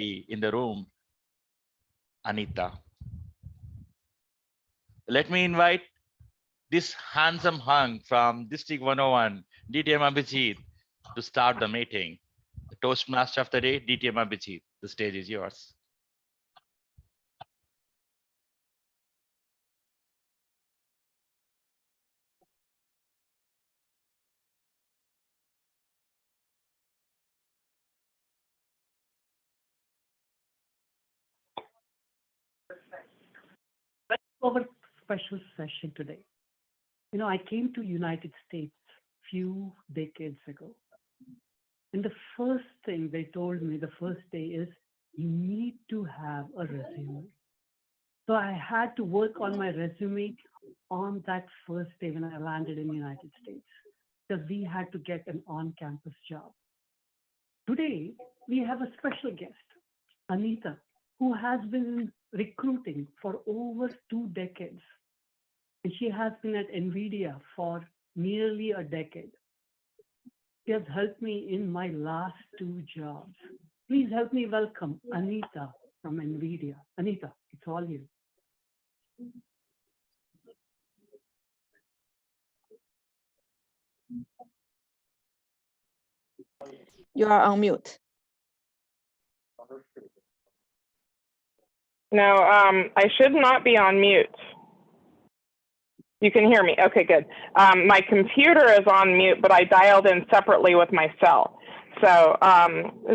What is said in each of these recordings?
in the room, Anita. Let me invite this handsome hunk from District 101, DTM Abhijit, to start the meeting. The Toastmaster of the day, DTM Abhijit. The stage is yours. Our special session today. You know, I came to United States few decades ago. And the first thing they told me the first day is, you need to have a resume. So I had to work on my resume on that first day when I landed in the United States, because we had to get an on-campus job. Today, we have a special guest, Anita, who has been recruiting for over 2 decades. And she has been at NVIDIA for nearly a decade. She has helped me in my last 2 jobs. Please help me welcome Anita from NVIDIA. Anita, it's all you. You are on mute. No, I should not be on mute. You can hear me. Okay, good. My computer is on mute, but I dialed in separately with my cell. So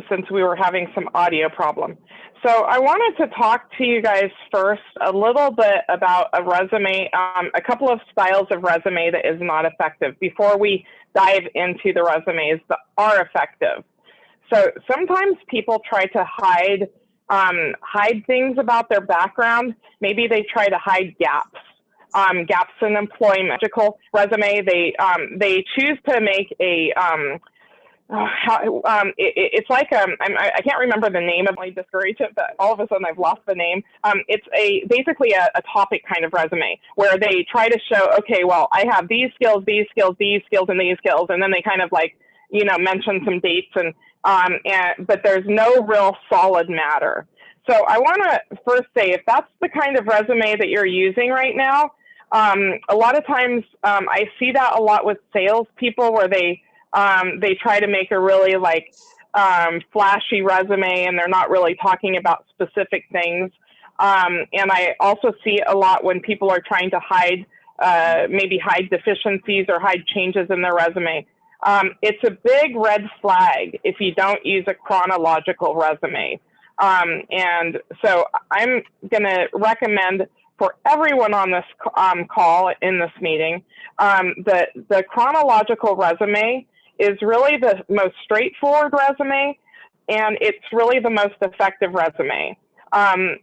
since we were having some audio problem. So I wanted to talk to you guys first a little bit about a resume, a couple of styles of resume that is not effective before we dive into the resumes that are effective. So sometimes people try to hide things about their background. Maybe they try to hide gaps. Gaps in employment. Resume, they choose to make a it's like I can't remember the name of my discouraged it, but all of a sudden I've lost the name. It's basically a topic kind of resume where they try to show, okay, well, I have these skills, and these skills, and then they kind of like, you know, mention some dates but there's no real solid matter. So I want to first say, if that's the kind of resume that you're using right now, a lot of times I see that a lot with salespeople where they try to make a really like flashy resume and they're not really talking about specific things. And I also see a lot when people are trying to hide, maybe hide deficiencies or hide changes in their resume. It's a big red flag if you don't use a chronological resume. And so I'm going to recommend for everyone on this call in this meeting, that the chronological resume is really the most straightforward resume, and it's really the most effective resume. And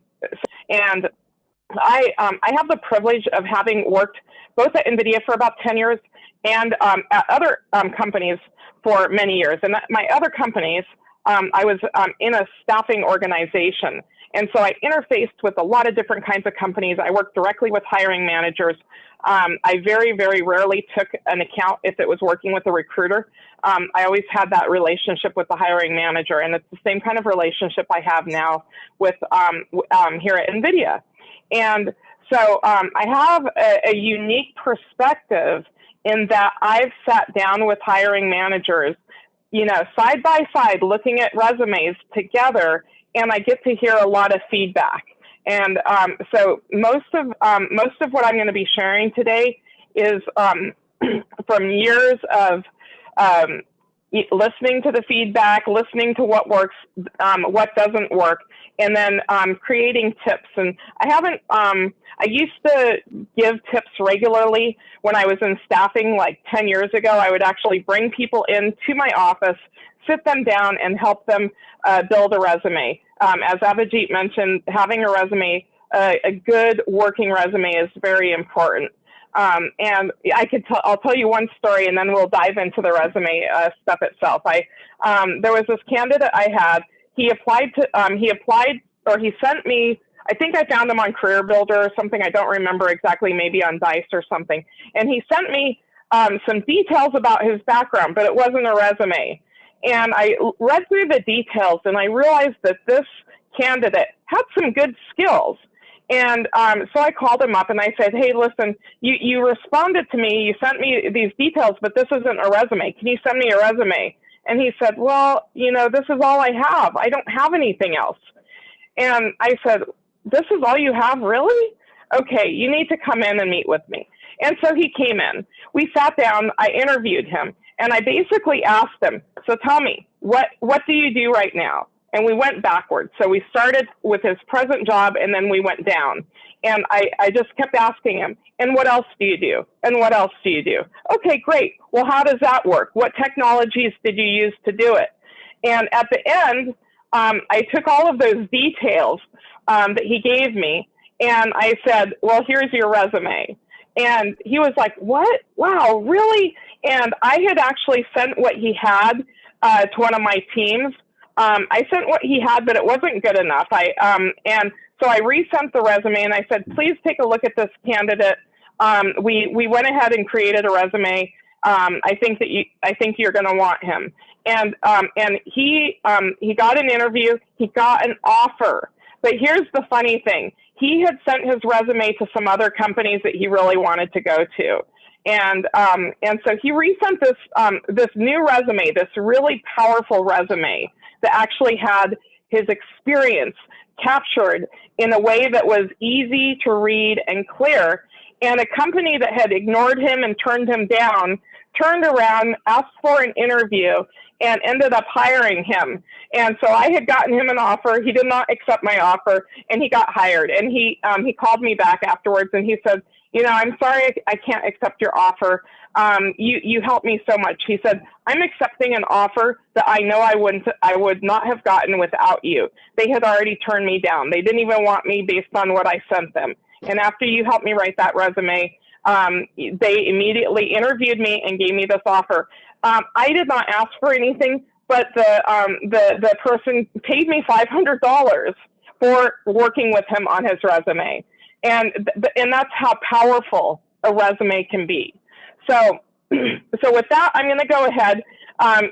I have the privilege of having worked both at NVIDIA for about 10 years and at other companies for many years. And my other companies, I was in a staffing organization. And so I interfaced with a lot of different kinds of companies. I worked directly with hiring managers. I very, very rarely took an account if it was working with a recruiter. I always had that relationship with the hiring manager, and it's the same kind of relationship I have now with here at NVIDIA. And so I have a unique perspective in that I've sat down with hiring managers, you know, side by side, looking at resumes together, and I get to hear a lot of feedback. And so most of what I'm going to be sharing today is from years of listening to the feedback, listening to what works, what doesn't work, and then creating tips. And I used to give tips regularly when I was in staffing like 10 years ago. I would actually bring people into my office, sit them down, and help them build a resume. As Abhijit mentioned, having a resume, a good working resume is very important. And I'll tell you one story, and then we'll dive into the resume stuff itself. There was this candidate I had. He sent me, I think I found him on Career Builder or something. I don't remember exactly, maybe on Dice or something. And he sent me some details about his background, but it wasn't a resume. And I read through the details, and I realized that this candidate had some good skills. And so I called him up and I said, hey, listen, you responded to me, you sent me these details, but this isn't a resume. Can you send me a resume? And he said, well, you know, this is all I have. I don't have anything else. And I said, this is all you have, really? Okay, you need to come in and meet with me. And so he came in. We sat down, I interviewed him, and I basically asked him, so tell me, what do you do right now? And we went backwards. So we started with his present job, and then we went down. And I just kept asking him, and what else do you do? And what else do you do? Okay, great. Well, how does that work? What technologies did you use to do it? And at the end, I took all of those details that he gave me, and I said, well, here's your resume. And he was like, what? Wow, really? And I had actually sent what he had to one of my teams. I sent what he had, but it wasn't good enough. And so I resent the resume, and I said, please take a look at this candidate. We went ahead and created a resume. I think you're going to want him. And he got an interview. He got an offer. But here's the funny thing. He had sent his resume to some other companies that he really wanted to go to. And so he resent this new resume, this really powerful resume that actually had his experience captured in a way that was easy to read and clear. And a company that had ignored him and turned him down turned around, asked for an interview, and ended up hiring him. And so I had gotten him an offer. He did not accept my offer, and he got hired. And he called me back afterwards, and he said, you know, I'm sorry I can't accept your offer. You helped me so much. He said, I'm accepting an offer that I know I would not have gotten without you. They had already turned me down. They didn't even want me based on what I sent them. And after you helped me write that resume, they immediately interviewed me and gave me this offer. I did not ask for anything, but the person paid me $500 for working with him on his resume. And that's how powerful a resume can be. So with that, I'm going to go ahead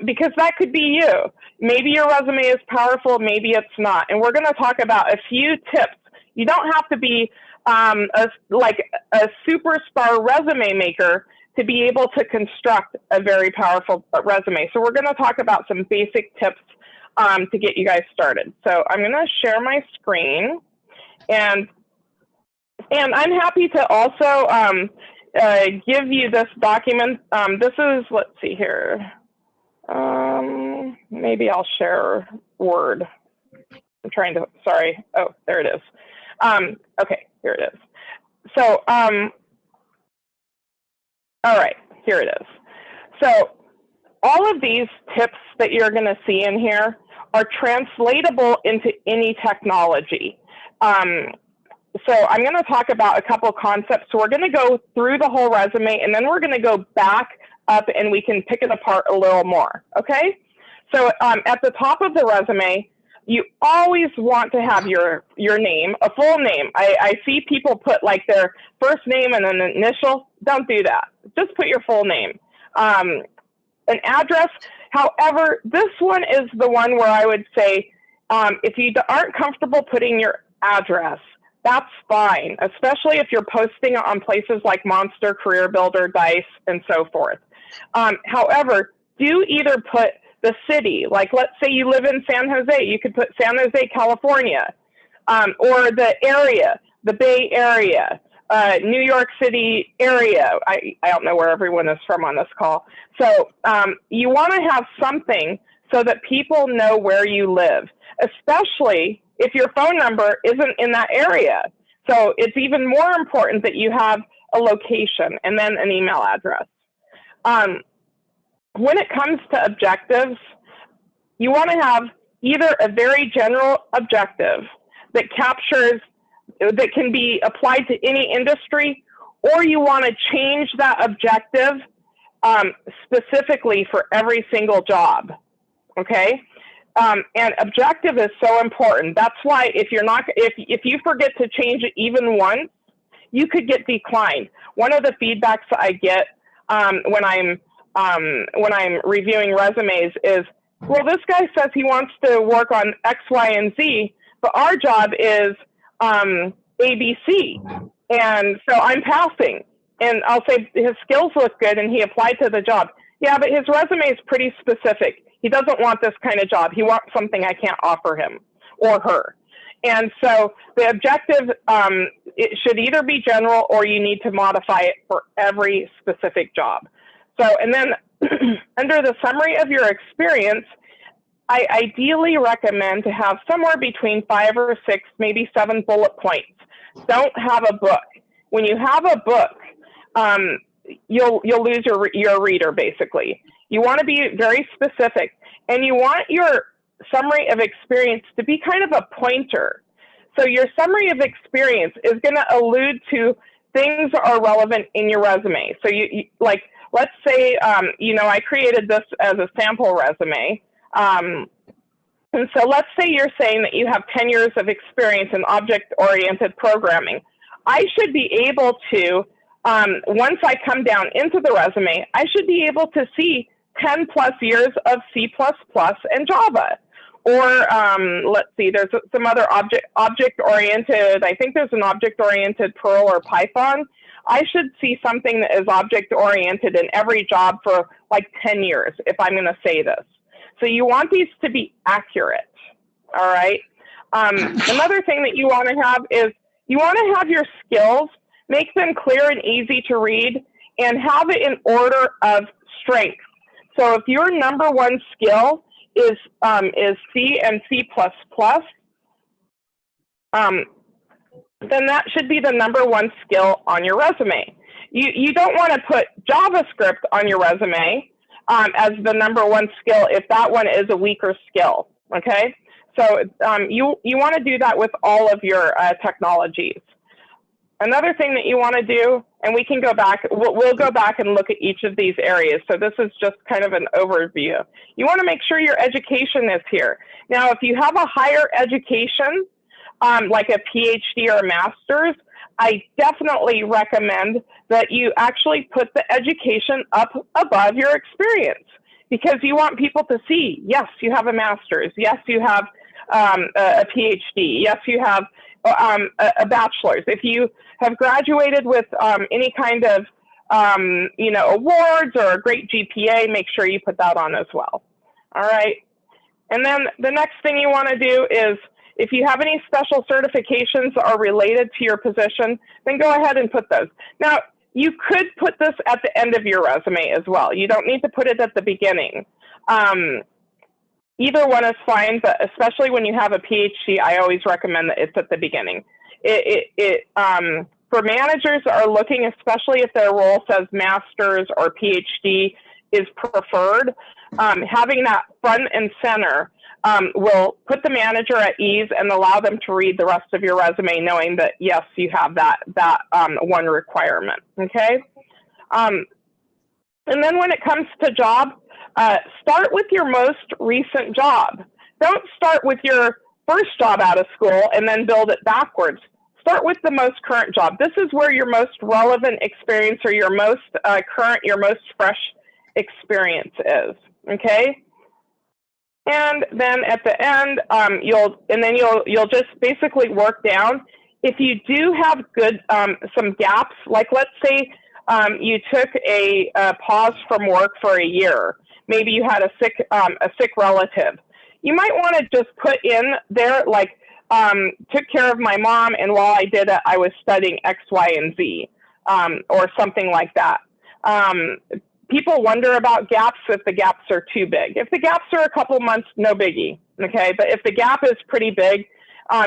because that could be you. Maybe your resume is powerful, maybe it's not. And we're going to talk about a few tips. You don't have to be like a superstar resume maker to be able to construct a very powerful resume. So we're going to talk about some basic tips to get you guys started. So I'm going to share my screen, and I'm happy to also give you this document. This is, let's see here. Maybe I'll share Word. I'm trying to, sorry. Oh, there it is. Okay, here it is. So, all right, here it is. So all of these tips that you're going to see in here are translatable into any technology. So I'm going to talk about a couple concepts. So we're going to go through the whole resume, and then we're going to go back up and we can pick it apart a little more, okay? So at the top of the resume, you always want to have your name, a full name. I see people put like their first name and an initial. Don't do that. Just put your full name. An address. However, this one is the one where I would say, if you aren't comfortable putting your address, that's fine, especially if you're posting on places like Monster, Career Builder, Dice, and so forth. However, do either put the city, like let's say you live in San Jose, you could put San Jose, California, or the area, the Bay Area, New York City area. I don't know where everyone is from on this call. So you want to have something so that people know where you live, especially if your phone number isn't in that area. So it's even more important that you have a location and then an email address. When it comes to objectives, you want to have either a very general objective that captures, that can be applied to any industry, or you want to change that objective specifically for every single job, okay? And objective is so important. That's why if you forget to change it even once, you could get declined. One of the feedbacks I get when I'm reviewing resumes is, well, this guy says he wants to work on X, Y, and Z, but our job is ABC. And so I'm passing. And I'll say his skills look good and he applied to the job. Yeah, but his resume is pretty specific. He doesn't want this kind of job. He wants something I can't offer him or her. And so the objective, it should either be general or you need to modify it for every specific job. So, and then under the summary of your experience, I ideally recommend to have somewhere between 5 or 6, maybe 7 bullet points. Don't have a book. When you have a book, you'll lose your reader, basically. You want to be very specific, and you want your summary of experience to be kind of a pointer. So your summary of experience is going to allude to things that are relevant in your resume. So you like, let's say, you know, I created this as a sample resume. And so let's say you're saying that you have 10 years of experience in object-oriented programming. I should be able to, once I come down into the resume, I should be able to see 10 plus years of C++ and Java. Or let's see, there's some other object-oriented, I think there's an object-oriented Perl or Python. I should see something that is object-oriented in every job for like 10 years, if I'm going to say this. So you want these to be accurate, all right? Another thing that you want to have is you want to have your skills, make them clear and easy to read, and have it in order of strength. So if your number one skill is C and C++, then that should be the number one skill on your resume. You don't want to put JavaScript on your resume as the number one skill if that one is a weaker skill, okay? So you want to do that with all of your technologies. Another thing that you want to do, and we can go back, we'll go back and look at each of these areas. So this is just kind of an overview. You want to make sure your education is here. Now, if you have a higher education, like a PhD or a master's, I definitely recommend that you actually put the education up above your experience, because you want people to see, yes, you have a master's, yes, you have a PhD, yes, you have a bachelor's. If you have graduated with any kind of you know, awards or a great GPA, make sure you put that on as well. All right. And then the next thing you want to do is, if you have any special certifications that are related to your position, then go ahead and put those. Now, you could put this at the end of your resume as well. You don't need to put it at the beginning. Either one is fine, but especially when you have a PhD, I always recommend that it's at the beginning. For managers that are looking, especially if their role says master's or PhD is preferred, having that front and center will put the manager at ease and allow them to read the rest of your resume knowing that, yes, you have that one requirement, okay? And then when it comes to job, start with your most recent job. Don't start with your first job out of school and then build it backwards. Start with the most current job. This is where your most relevant experience or your most current, your most fresh experience is, okay? And then at the end, you'll just basically work down. If you do have good some gaps, like let's say you took a pause from work for a year. Maybe you had a sick relative. You might want to just put in there like took care of my mom, and while I did it, I was studying X, Y, and Z, or something like that. People wonder about gaps if the gaps are too big. If the gaps are a couple months, no biggie, okay? But if the gap is pretty big,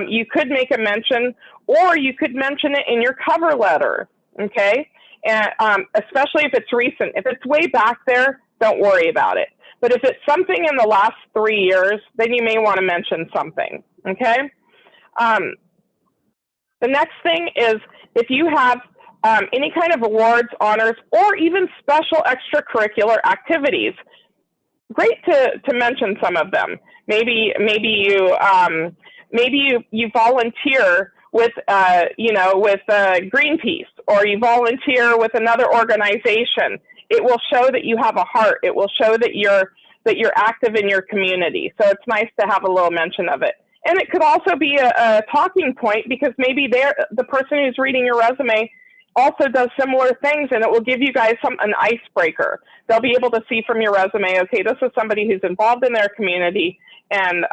you could make a mention, or you could mention it in your cover letter, okay? And especially if it's recent. If it's way back there, don't worry about it. But if it's something in the last 3 years, then you may want to mention something, okay? The next thing is if you have any kind of awards, honors, or even special extracurricular activities, great to mention some of them. Maybe you volunteer with with Greenpeace, or you volunteer with another organization. It will show that you have a heart. It will show that you're that you're active in your community. So it's nice to have a little mention of it. And it could also be a talking point, because maybe the person who's reading your resume also does similar things, and it will give you guys an icebreaker. They'll be able to see from your resume, okay, this is somebody who's involved in their community, and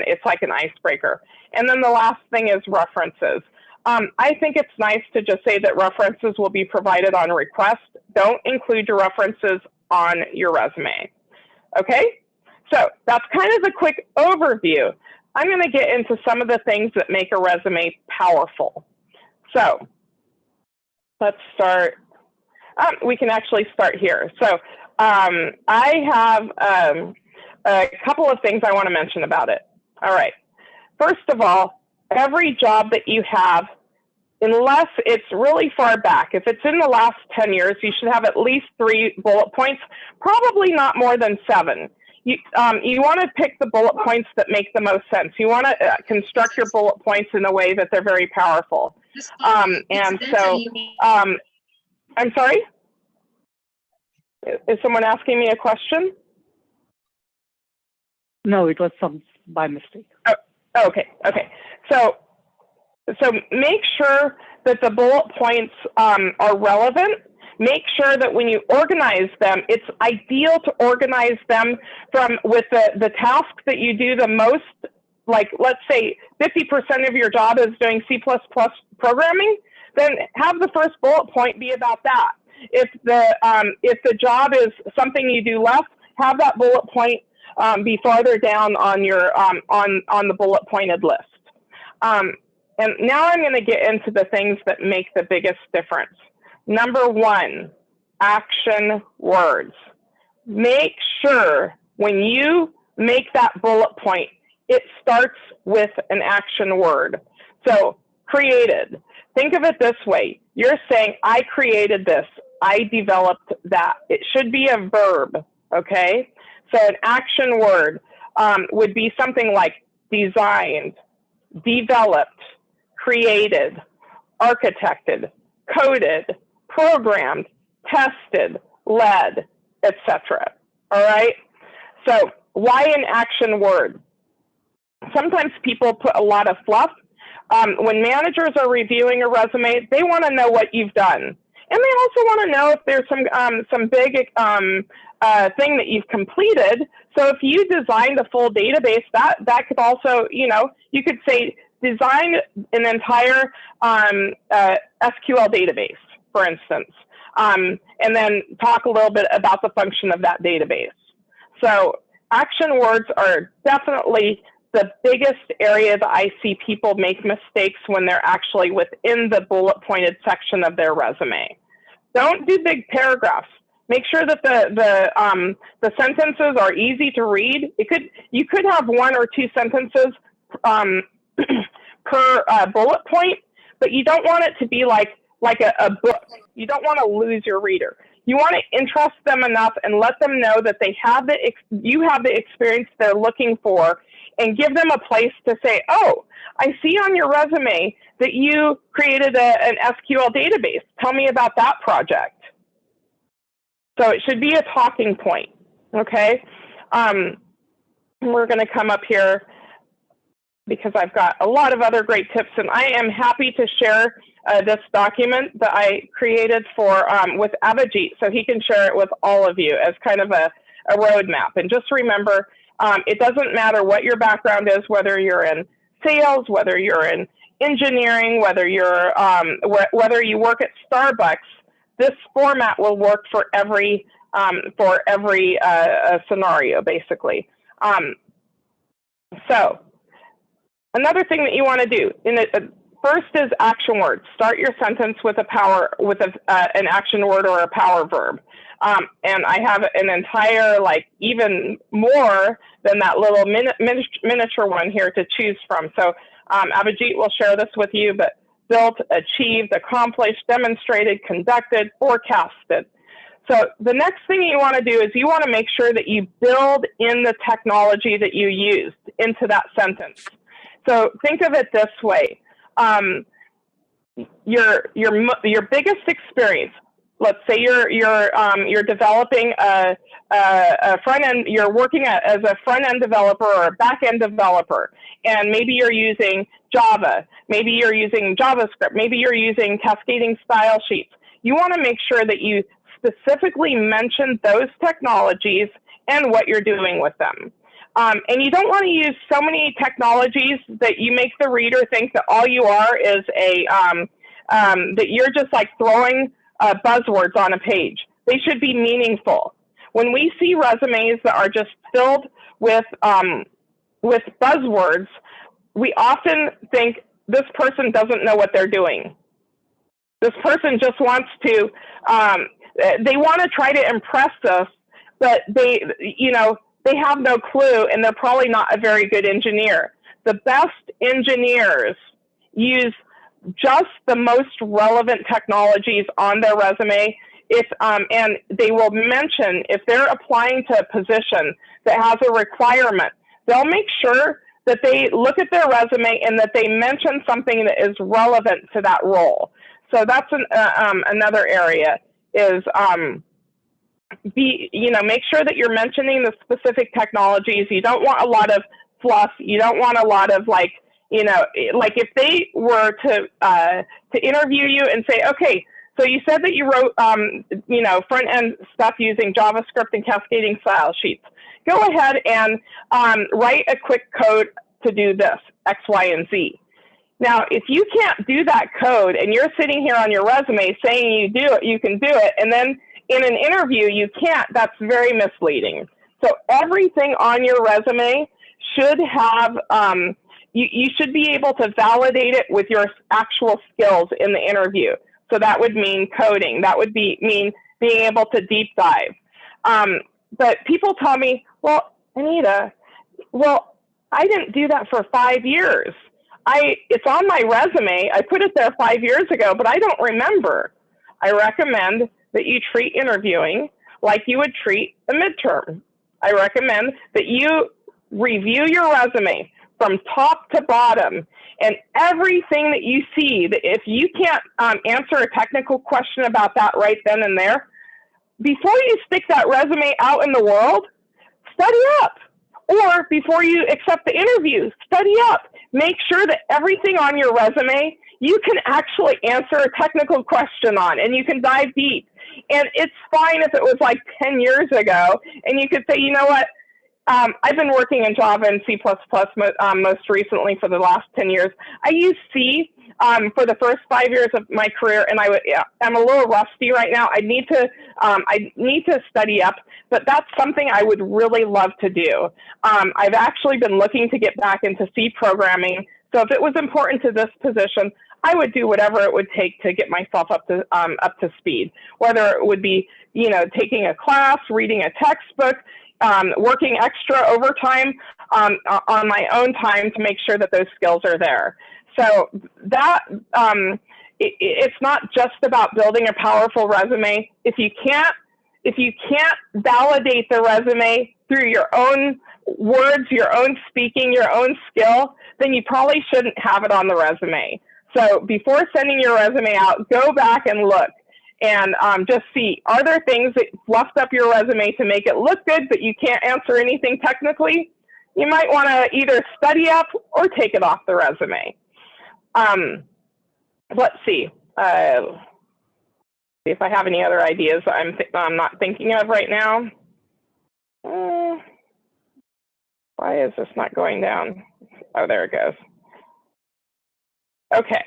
it's like an icebreaker. And then the last thing is references. I think it's nice to just say that references will be provided on request. Don't include your references on your resume. Okay, so that's kind of the quick overview. I'm going to get into some of the things that make a resume powerful. So let's start. We can actually start here. So I have a couple of things I want to mention about it. All right. First of all, every job that you have, unless it's really far back, if it's in the last 10 years, you should have at least 3 bullet points, probably not more than 7. You want to pick the bullet points that make the most sense. You want to construct your bullet points in a way that they're very powerful. And so, I'm sorry? Is someone asking me a question? No, it was by mistake. Oh, okay. So make sure that the bullet points are relevant. Make sure that when you organize them, it's ideal to organize them with the task that you do the most. Like, let's say 50% of your job is doing C++ programming, then have the first bullet point be about that. If the job is something you do less, have that bullet point be farther down on your on the bullet pointed list. And now I'm going to get into the things that make the biggest difference. Number 1, action words. Make sure when you make that bullet point, it starts with an action word. So created. Think of it this way. You're saying, I created this. I developed that. It should be a verb, okay? So an action word would be something like designed, developed, created, architected, coded, programmed, tested, led, etc. All right? So why an action word? Sometimes people put a lot of fluff. When managers are reviewing a resume, they want to know what you've done. And they also want to know if there's some big thing that you've completed. So if you designed a full database, that could also, you could say design an entire SQL database, for instance, and then talk a little bit about the function of that database. So action words are definitely the biggest area that I see people make mistakes when they're actually within the bullet pointed section of their resume. Don't do big paragraphs. Make sure that the sentences are easy to read. You could have 1 or 2 sentences per bullet point, but you don't want it to be like a book. You don't want to lose your reader. You want to interest them enough and let them know that you have the experience they're looking for, and give them a place to say, oh, I see on your resume that you created an SQL database. Tell me about that project. So it should be a talking point, okay? We're going to come up here because I've got a lot of other great tips, and I am happy to share this document that I created with Abhijit, so he can share it with all of you as kind of a roadmap. And just remember, it doesn't matter what your background is, whether you're in sales, whether you're in engineering, whether you work at Starbucks. This format will work for every scenario, basically. So another thing that you want to do first is action words. Start your sentence with an action word or a power verb. And I have an entire, even more than that little miniature one here to choose from. So Abhijit will share this with you, but built, achieved, accomplished, demonstrated, conducted, forecasted. So the next thing you want to do is you want to make sure that you build in the technology that you used into that sentence. So think of it this way. Your biggest experience, let's say you're developing a front end, you're working as a front end developer or a back end developer, and maybe you're using Java, maybe you're using JavaScript, maybe you're using cascading style sheets. You want to make sure that you specifically mention those technologies and what you're doing with them. And you don't want to use so many technologies that you make the reader think that all you are is that you're just like throwing buzzwords on a page. They should be meaningful. When we see resumes that are just filled with buzzwords, we often think this person doesn't know what they're doing. This person just wants to, they want to try to impress us, but they have no clue, and they're probably not a very good engineer. The best engineers use just the most relevant technologies on their resume. And they will mention, if they're applying to a position that has a requirement, they'll make sure that they look at their resume and that they mention something that is relevant to that role. So that's another area is make sure that you're mentioning the specific technologies. You don't want a lot of fluff. You don't want a lot of like if they were to interview you and say, okay, so you said that you wrote front end stuff using JavaScript and cascading style sheets. Go ahead and write a quick code to do this, X, Y, and Z. Now, if you can't do that code and you're sitting here on your resume saying you can do it, and then in an interview you can't, that's very misleading. So everything on your resume should have, you should be able to validate it with your actual skills in the interview. So that would mean coding. That would mean being able to deep dive. But people tell me, well, Anita, I didn't do that for 5 years. It's on my resume. I put it there 5 years ago, but I don't remember. I recommend that you treat interviewing like you would treat a midterm. I recommend that you review your resume from top to bottom, and everything that you see, that if you can't answer a technical question about that right then and there, before you stick that resume out in the world, study up. Or before you accept the interview, study up. Make sure that everything on your resume, you can actually answer a technical question on, and you can dive deep. And it's fine if it was like 10 years ago, and you could say, you know what, I've been working in Java and C++ most recently for the last 10 years. I used C for the first 5 years of my career, and I'm a little rusty right now. I need to study up, but that's something I would really love to do. I've actually been looking to get back into C programming. So if it was important to this position, I would do whatever it would take to get myself up to speed. Whether it would be, taking a class, reading a textbook, working extra overtime on my own time to make sure that those skills are there. So that it's not just about building a powerful resume. If you can't validate the resume through your own words, your own speaking, your own skill, then you probably shouldn't have it on the resume. So before sending your resume out, go back and look and just see, are there things that fluffed up your resume to make it look good, but you can't answer anything technically? You might want to either study up or take it off the resume. Let's see. If I have any other ideas I'm not thinking of right now. Why is this not going down? Oh, there it goes. Okay.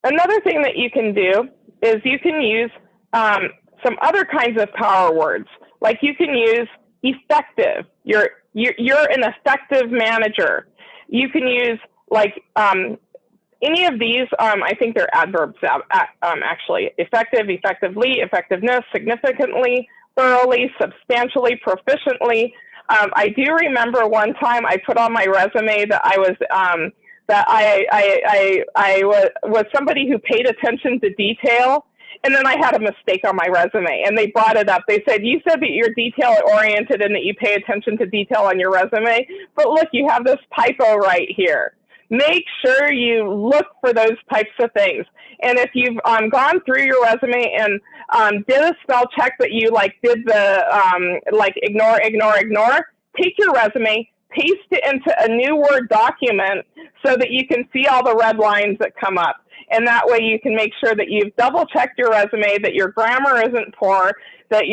Another thing that you can do is you can use some other kinds of power words. Like you can use effective. You're an effective manager. You can use like any of these. I think they're adverbs actually. Effective, effectively, effectiveness, significantly, thoroughly, substantially, proficiently. I do remember one time I put on my resume that I was I was somebody who paid attention to detail, and then I had a mistake on my resume, and they brought it up. They said, you said that you're detail oriented and that you pay attention to detail on your resume, but look, you have this typo right here. make sure you look for those types of things. And if you've gone through your resume and did a spell check, but you did the ignore, take your resume, paste it into a new Word document so that you can see all the red lines that come up. And that way you can make sure that you've double checked your resume, that your grammar isn't poor, that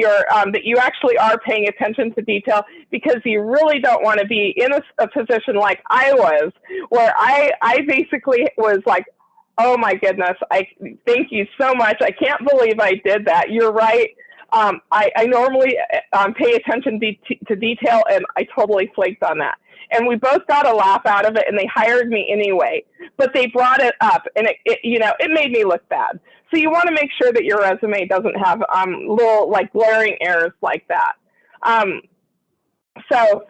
that you actually are paying attention to detail, because you really don't want to be in a position like I was, where I basically was like, oh my goodness, thank you so much. I can't believe I did that. You're right. I normally pay attention to detail, and I totally flaked on that. And we both got a laugh out of it, and they hired me anyway. But they brought it up, and it made me look bad. So you want to make sure that your resume doesn't have little glaring errors like that. So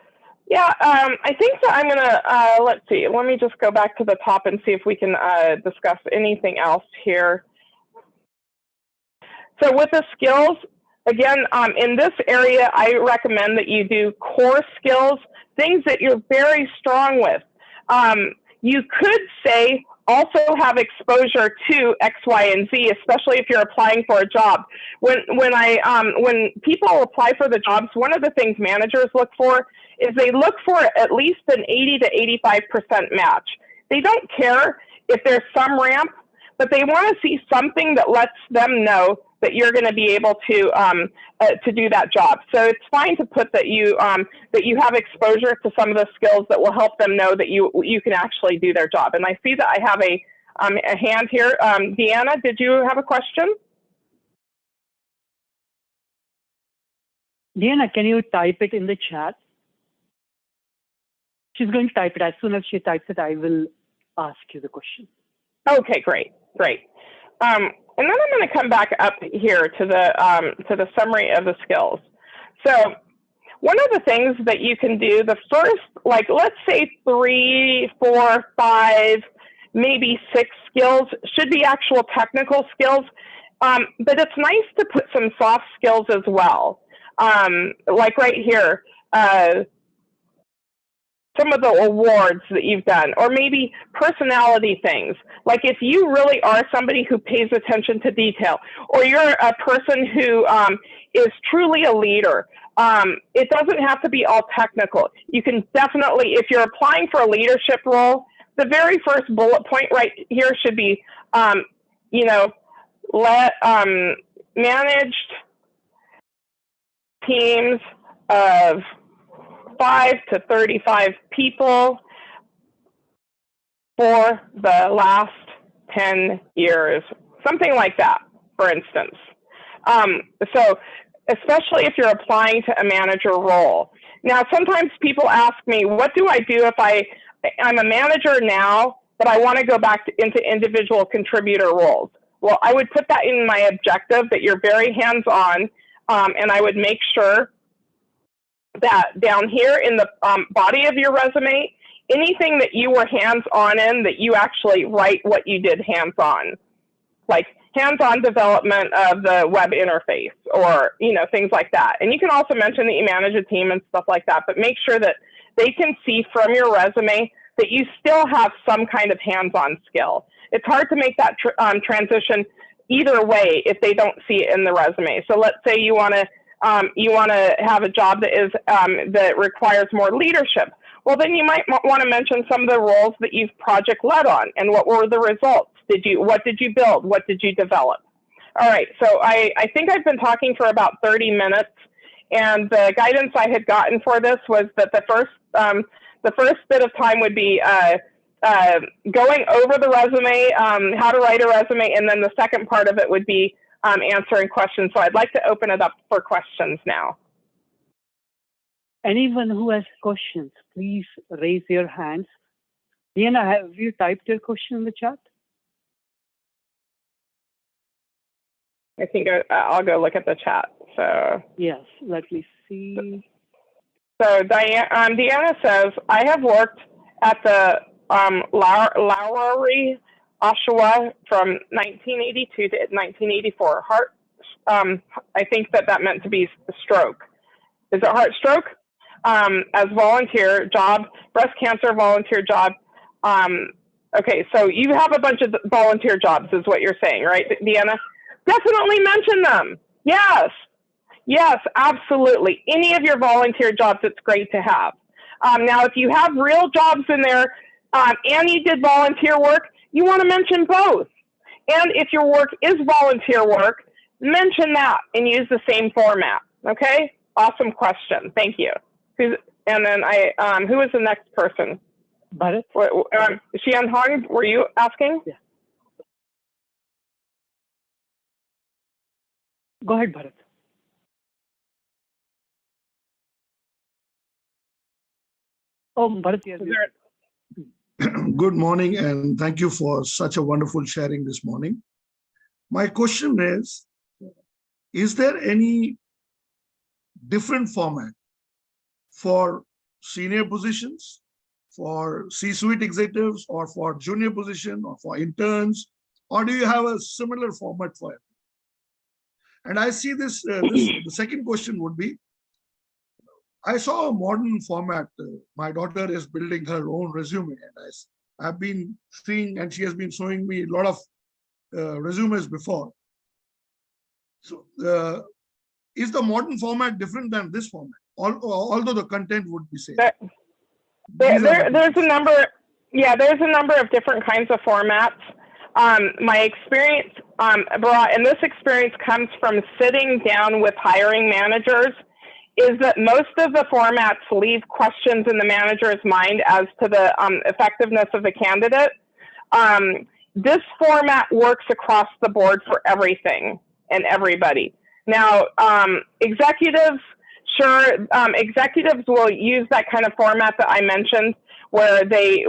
yeah, I think that I'm gonna let's see. Let me just go back to the top and see if we can discuss anything else here. So with the skills, again, in this area, I recommend that you do core skills, things that you're very strong with. You could say also have exposure to X, Y, and Z, especially if you're applying for a job. When people apply for the jobs, one of the things managers look for is they look for at least an 80 to 85% match. They don't care if there's some ramp, but they want to see something that lets them know that you're going to be able to do that job. So it's fine to put that you have exposure to some of the skills that will help them know that you can actually do their job. And I see that I have a hand here. Deanna, did you have a question? Deanna, can you type it in the chat? She's going to type it. As soon as she types it, I will ask you the question. Okay, great. And then I'm going to come back up here to the summary of the skills. So one of the things that you can do, the first, let's say 3, 4, 5, maybe 6 skills should be actual technical skills, but it's nice to put some soft skills as well. Like right here, some of the awards that you've done, or maybe personality things. Like if you really are somebody who pays attention to detail, or you're a person who is truly a leader, it doesn't have to be all technical. You can definitely, if you're applying for a leadership role, the very first bullet point right here should be, managed teams of 5 to 35 people for the last 10 years, something like that, for instance. So especially if you're applying to a manager role. Now, sometimes people ask me, what do I do if I'm a manager now, but I want to go back into individual contributor roles? Well, I would put that in my objective that you're very hands-on, and I would make sure that down here in the body of your resume, anything that you were hands-on in, that you actually write what you did hands-on, like hands-on development of the web interface, or things like that. And you can also mention that you manage a team and stuff like that, but make sure that they can see from your resume that you still have some kind of hands-on skill. It's hard to make that transition either way if they don't see it in the resume. So let's say you want to have a job that requires more leadership. Well, then you might want to mention some of the roles that you've project led on, and what were the results? What did you build? What did you develop? All right, so I think I've been talking for about 30 minutes, and the guidance I had gotten for this was that the first bit of time would be going over the resume, how to write a resume, and then the second part of it would be answering questions. So I'd like to open it up for questions now. Anyone who has questions, please raise your hands. Deanna, have you typed your question in the chat? I think I'll go look at the chat. So yes, let me see. So Deanna says, I have worked at the Lowry, Oshawa from 1982 to 1984. I think that meant to be stroke. Is it heart stroke? As volunteer job, breast cancer volunteer job, Okay, so you have a bunch of volunteer jobs is what you're saying, right, Deanna? Definitely mention them. Yes. Yes, absolutely. Any of your volunteer jobs, it's great to have. Now, if you have real jobs in there and you did volunteer work, you want to mention both. And if your work is volunteer work, mention that and use the same format. Okay? Awesome question. Thank you. And then who is the next person? Bharat? Xian Hong, were you asking? Yeah. Go ahead, Bharat. Oh, Bharat, yes. Good morning, and thank you for such a wonderful sharing this morning. My question is there any different format for senior positions, for C-suite executives, or for junior position, or for interns, or do you have a similar format for it? And I see this, the second question would be, I saw a modern format. My daughter is building her own resume, and I've been seeing, and she has been showing me a lot of resumes before. So, is the modern format different than this format? Although the content would be same. There's a number. Yeah, there's a number of different kinds of formats. My experience, Bharat, and this experience comes from sitting down with hiring managers, is that most of the formats leave questions in the manager's mind as to the effectiveness of the candidate. This format works across the board for everything and everybody. Now, executives, sure, executives will use that kind of format that I mentioned, where they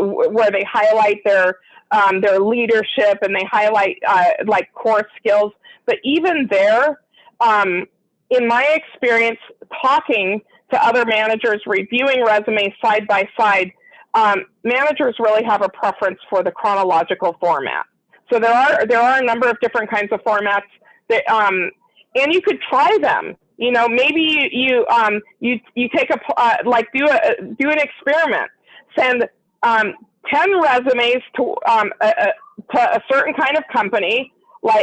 highlight their leadership and they highlight like core skills. But even there, in my experience, talking to other managers, reviewing resumes side by side, managers really have a preference for the chronological format. So there are a number of different kinds of formats that, and you could try them. You know, maybe you take do an experiment. Send 10 resumes to a certain kind of company,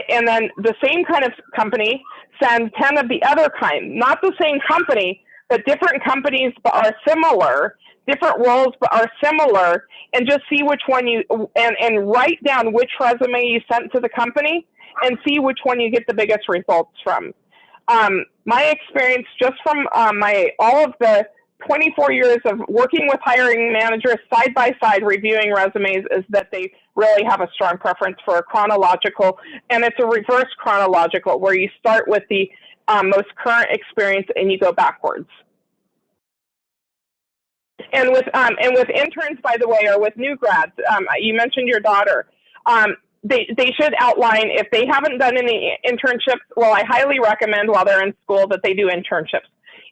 and then the same kind of company send 10 of the other kind, not the same company, but different companies but are similar, different roles but are similar, and just see which one and write down which resume you sent to the company and see which one you get the biggest results from. My experience just from all of the 24 years of working with hiring managers side by side reviewing resumes is that they really have a strong preference for a chronological, and it's a reverse chronological where you start with the most current experience and you go backwards. And with interns, by the way, or with new grads, you mentioned your daughter. They should outline, if they haven't done any internships, well, I highly recommend while they're in school that they do internships.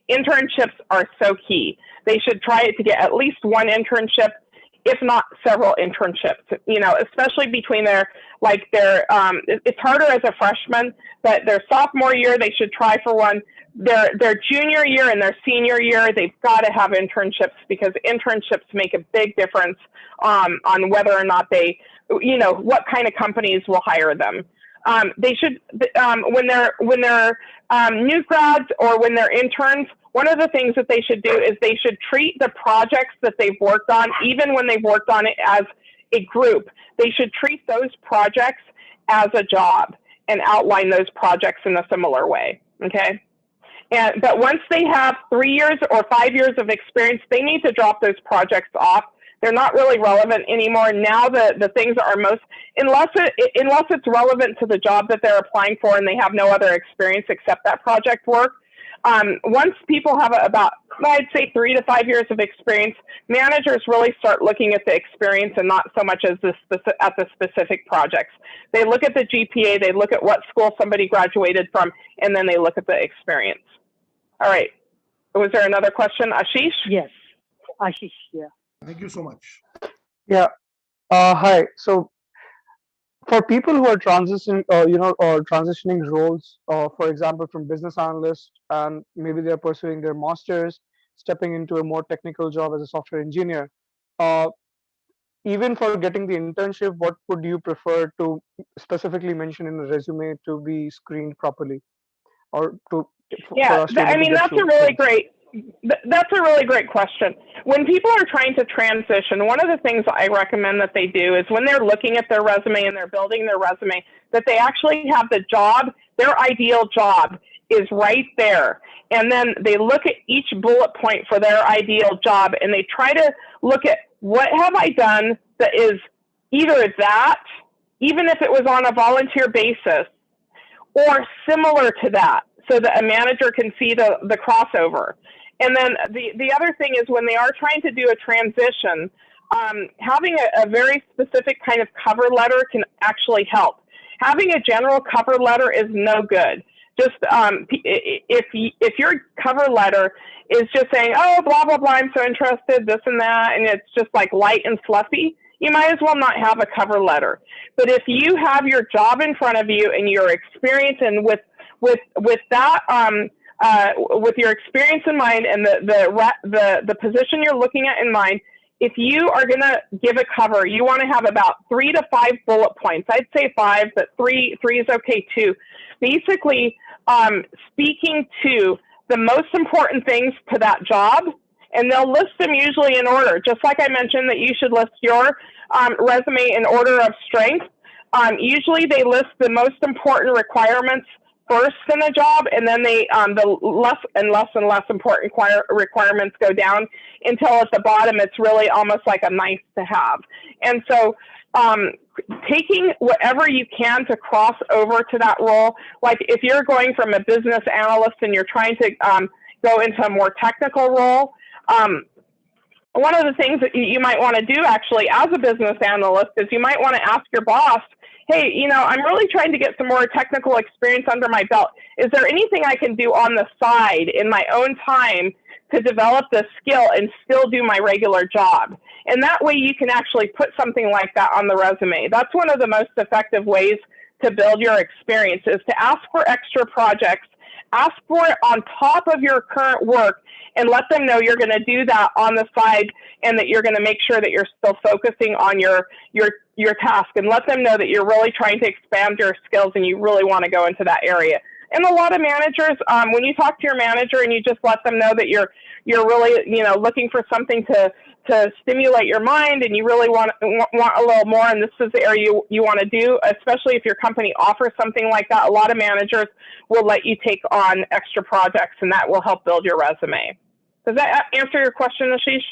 Internships are so key. They should try to get at least one internship, if not several internships, you know, especially between it's harder as a freshman, but their sophomore year, they should try for one. Their junior year and their senior year, they've got to have internships, because internships make a big difference on whether or not they, you know, what kind of companies will hire them. They should, when they're new grads or when they're interns, one of the things that they should do is they should treat the projects that they've worked on, even when they've worked on it as a group, they should treat those projects as a job and outline those projects in a similar way, okay? But once they have 3 years or 5 years of experience, they need to drop those projects off. They're not really relevant anymore. Now the things that are most, unless it's relevant to the job that they're applying for and they have no other experience except that project work. Once people have about, I'd say 3 to 5 years of experience, managers really start looking at the experience and not so much as at the specific projects. They look at the GPA, they look at what school somebody graduated from, and then they look at the experience. All right. Was there another question, Ashish? Yes, Ashish, yeah. Thank you so much. Yeah. Hi. So for people who are transitioning, or transitioning roles, for example, from business analyst, and maybe they're pursuing their masters, stepping into a more technical job as a software engineer, uh, even for getting the internship, what would you prefer to specifically mention in a resume to be screened properly, or for Yeah, us to able I to mean, get that's a through really things? great, that's a really great question. When people are trying to transition, one of the things I recommend that they do is when they're looking at their resume and they're building their resume, that they actually have the job, their ideal job is right there. And then they look at each bullet point for their ideal job and they try to look at what have I done that is either that, even if it was on a volunteer basis, or similar to that, so that a manager can see the crossover. And then the other thing is when they are trying to do a transition, having a very specific kind of cover letter can actually help. Having a general cover letter is no good. Just if your cover letter is just saying, oh, blah, blah, blah, I'm so interested, this and that, and it's just like light and fluffy, you might as well not have a cover letter. But if you have your job in front of you and your experience, and with that, with your experience in mind and the position you're looking at in mind, if you are going to give a cover, you want to have about 3 to 5 bullet points. I'd say 5, but 3 is okay too. Basically, speaking to the most important things to that job, and they'll list them usually in order. Just like I mentioned that you should list your resume in order of strength. Usually they list the most important requirements first in a job, and then they the less and less important requirements go down until at the bottom it's really almost like a nice to have. And so taking whatever you can to cross over to that role, like if you're going from a business analyst and you're trying to go into a more technical role, one of the things that you might want to do actually as a business analyst is you might want to ask your boss, hey, you know, I'm really trying to get some more technical experience under my belt. Is there anything I can do on the side in my own time to develop this skill and still do my regular job? And that way you can actually put something like that on the resume. That's one of the most effective ways to build your experience, is to ask for extra projects, ask for it on top of your current work, and let them know you're going to do that on the side, and that you're going to make sure that you're still focusing on your task, and let them know that you're really trying to expand your skills and you really want to go into that area. And a lot of managers, when you talk to your manager and you just let them know that you're really, you know, looking for something to stimulate your mind, and you really want a little more, and this is the area you want to do, especially if your company offers something like that, a lot of managers will let you take on extra projects, and that will help build your resume. Does that answer your question, Ashish?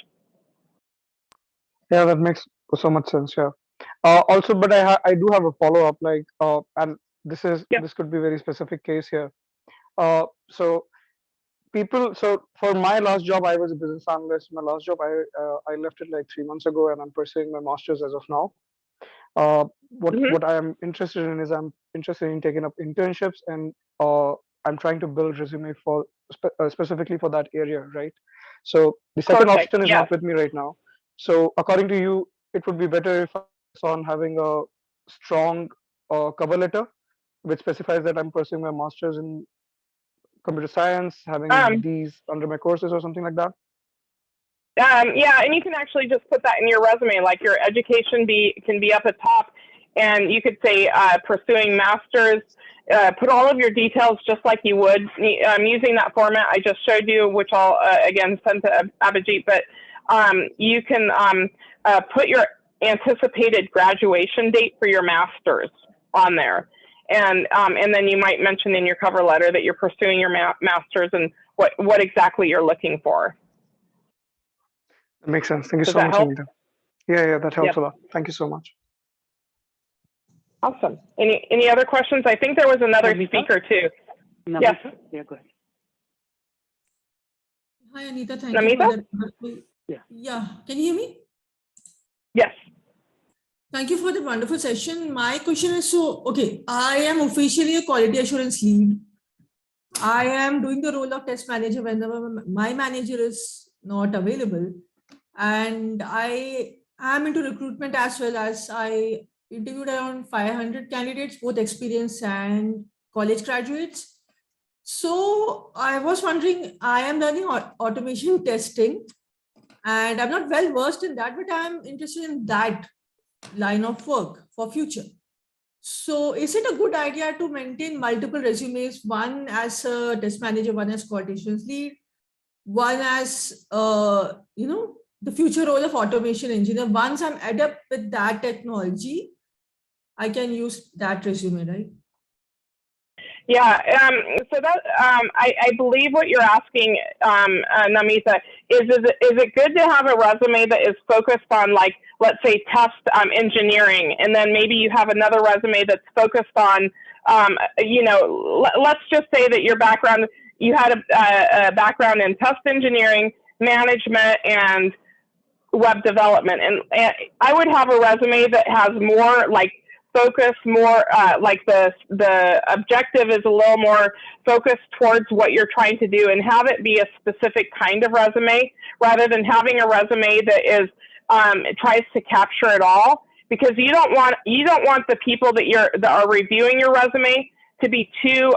Yeah, that makes so much sense. Yeah. Also, but I do have a follow up. Like, and this could be a very specific case here. So for my last job, I was a business analyst. My last job, I left it like 3 months ago, and I'm pursuing my master's as of now. What I am interested in is I'm interested in taking up internships, and I'm trying to build resume for specifically for that area, right? So the second option is not with me right now. So according to you, it would be better if I focus on having a strong cover letter which specifies that I'm pursuing my master's in computer science, having these under my courses or something like that. Yeah, and you can actually just put that in your resume, like your education can be up at top, and you could say pursuing masters. Put all of your details just like you would using that format I just showed you, which I'll again send to Abhijit. But you can put your anticipated graduation date for your master's on there, and then you might mention in your cover letter that you're pursuing your master's and what exactly you're looking for. That makes sense. Thank you so much, Anita. Yeah, that helps a lot. Thank you so much. Awesome. Any other questions? I think there was another speaker too. Namita? Yes. Yeah, go ahead. Hi, Anita. Thank you for that wonderful. Yeah. Can you hear me? Yes. Thank you for the wonderful session. My question is, okay, I am officially a quality assurance lead. I am doing the role of test manager whenever my manager is not available. And I am into recruitment as well, as I interviewed around 500 candidates, both experienced and college graduates. So I was wondering, I am learning automation testing. And I'm not well versed in that, but I'm interested in that line of work for future. So is it a good idea to maintain multiple resumes, one as a test manager, one as quality assurance lead, one as, the future role of automation engineer? Once I'm adept with that technology, I can use that resume, right? Yeah, so that I believe what you're asking, Namita, is it good to have a resume that is focused on, like, let's say, test engineering, and then maybe you have another resume that's focused on, let's just say that your background, you had a background in test engineering, management, and web development, and I would have a resume that has more like focus, more like the objective is a little more focused towards what you're trying to do, and have it be a specific kind of resume rather than having a resume that is tries to capture it all, because you don't want the people that are reviewing your resume to be too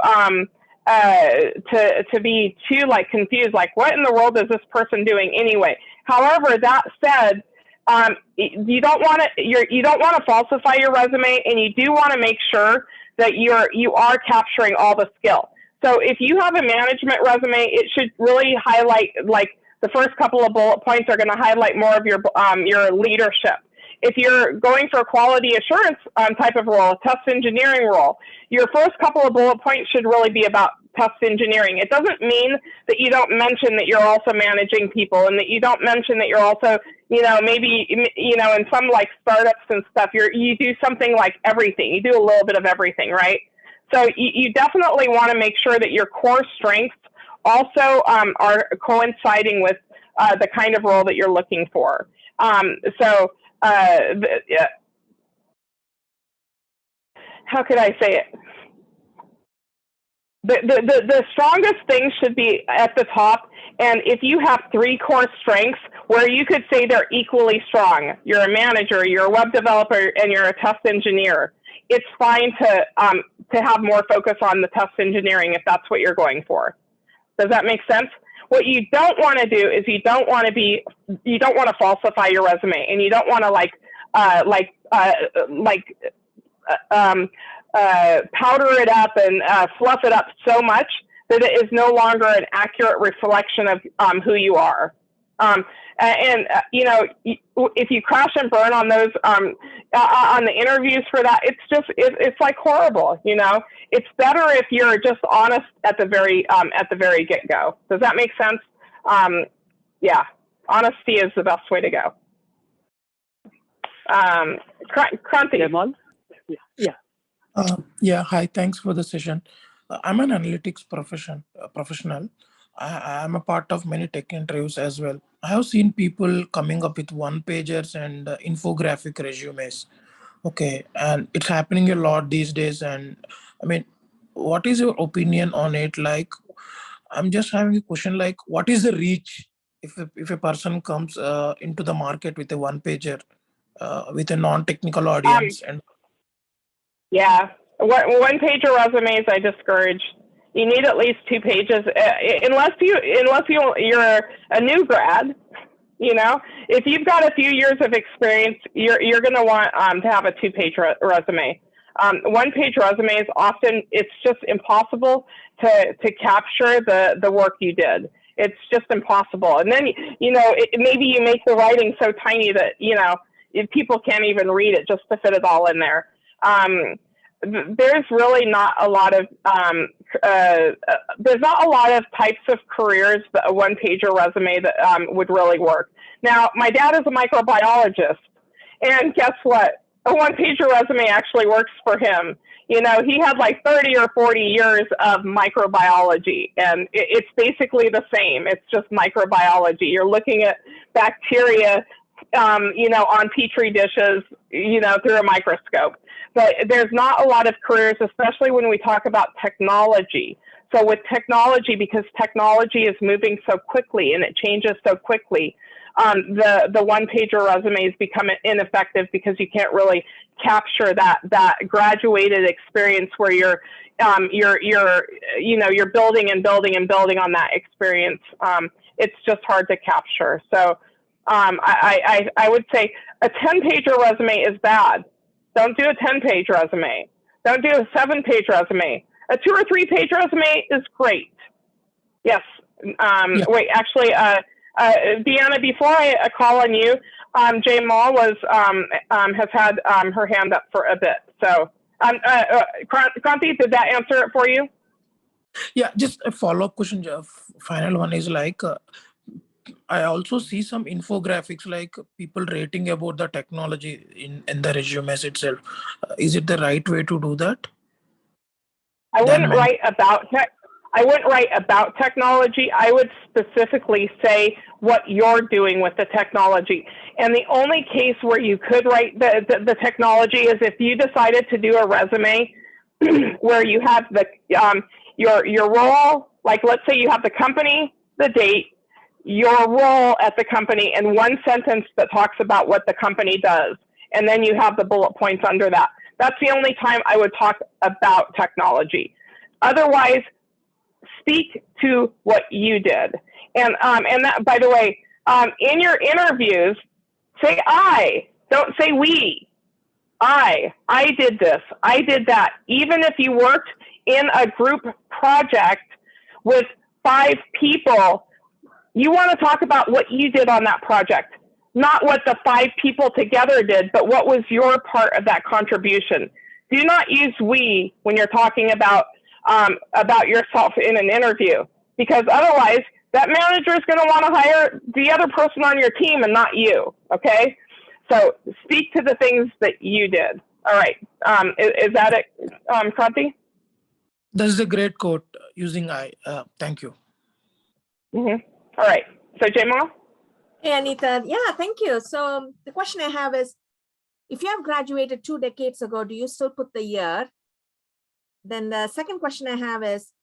to be too like confused, like what in the world is this person doing anyway. However, that said, you don't want to falsify your resume, and you do want to make sure that you are capturing all the skill. So if you have a management resume, it should really highlight, like, the first couple of bullet points are going to highlight more of your leadership. If you're going for a quality assurance type of role, a test engineering role, your first couple of bullet points should really be about test engineering. It doesn't mean that you don't mention that you're also managing people, and that you don't mention that you're also, maybe, in some like startups and stuff, you do something like everything. You do a little bit of everything, right? So you definitely want to make sure that your core strengths also are coinciding with the kind of role that you're looking for. How could I say it? The strongest things should be at the top, and if you have 3 core strengths where you could say they're equally strong, you're a manager, you're a web developer, and you're a test engineer, it's fine to have more focus on the test engineering if that's what you're going for. Does that make sense? What you don't want to do is you don't want to falsify your resume, and you don't want to powder it up and fluff it up so much that it is no longer an accurate reflection of who you are. If you crash and burn on those on the interviews for that, it's like horrible. It's better if you're just honest at the very get-go. Does that make sense? Yeah, honesty is the best way to go. Kranti. Yeah, hi, thanks for the session. I'm an analytics professional. I'm a part of many tech interviews as well. I have seen people coming up with one-pagers and infographic resumes. Okay, and it's happening a lot these days. And I mean, what is your opinion on it? Like, I'm just having a question, like, what is the reach if a person comes into the market with a one-pager with a non-technical audience? Yeah, one-pager resumes I discourage. You need at least 2 pages, unless you're a new grad. If you've got a few years of experience, you're going to want to have a 2-page resume. One-page resumes often, it's just impossible to capture the work you did. It's just impossible. And then maybe you make the writing so tiny that people can't even read it just to fit it all in there. There's really not a lot of types of careers that a one-pager resume that would really work. Now, my dad is a microbiologist, and guess what? A one-pager resume actually works for him. He had like 30 or 40 years of microbiology, and it's basically the same. It's just microbiology. You're looking at bacteria, on petri dishes, through a microscope. But there's not a lot of careers, especially when we talk about technology. So with technology, because technology is moving so quickly and it changes so quickly, the one-pager resumes become ineffective because you can't really capture that graduated experience where you're building and building and building on that experience. It's just hard to capture. So I would say a 10-pager resume is bad. Don't do a 10-page resume. Don't do a 7-page resume. A 2 or 3-page resume is great. Yes. Yeah. Wait, actually, Deanna, before I call on you, Jay Mall has had her hand up for a bit. So, Kranti, did that answer it for you? Yeah, just a follow-up question. Final one is like, I also see some infographics like people rating about the technology in the resumes itself. Is it the right way to do that? I wouldn't write about technology. I would specifically say what you're doing with the technology. And the only case where you could write the technology is if you decided to do a resume where you have the your role, like let's say you have the company, the date, your role at the company, and one sentence that talks about what the company does. And then you have the bullet points under that. That's the only time I would talk about technology. Otherwise, speak to what you did. And that, by the way, in your interviews, say I, don't say we. I did this, I did that. Even if you worked in a group project with 5 people, you want to talk about what you did on that project, not what the 5 people together did, but what was your part of that contribution. Do not use we when you're talking about yourself in an interview, because otherwise that manager is going to want to hire the other person on your team and not you. Okay, so speak to the things that you did. All right, is that it, Kranti? That's a great quote using I. Thank you. Mm-hmm. All right, so Jamal. Hey, Anita. Yeah, thank you. So the question I have is, if you have graduated 2 decades ago, do you still put the year? Then the second question I have is,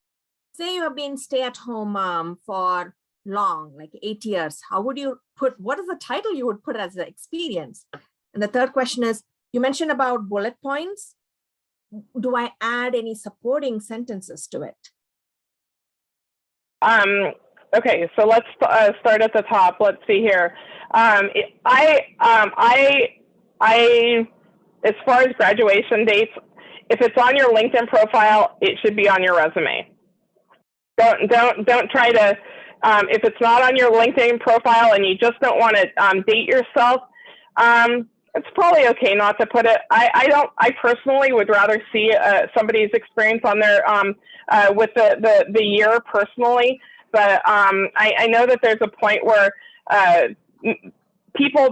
say you have been stay-at-home mom for long, like 8 years, how would you put, what is the title you would put as the experience? And the third question is, you mentioned about bullet points. Do I add any supporting sentences to it? Okay, so let's start at the top. Let's see here. As far as graduation dates, if it's on your LinkedIn profile, it should be on your resume. Don't try to. If it's not on your LinkedIn profile and you just don't want to date yourself, it's probably okay not to put it. I personally would rather see somebody's experience on there with the year personally. But I know that there's a point where people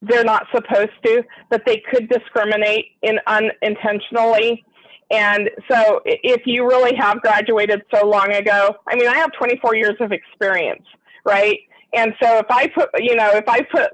they're not supposed to, but they could discriminate unintentionally. And so if you really have graduated so long ago, I mean, I have 24 years of experience, right? And so if I put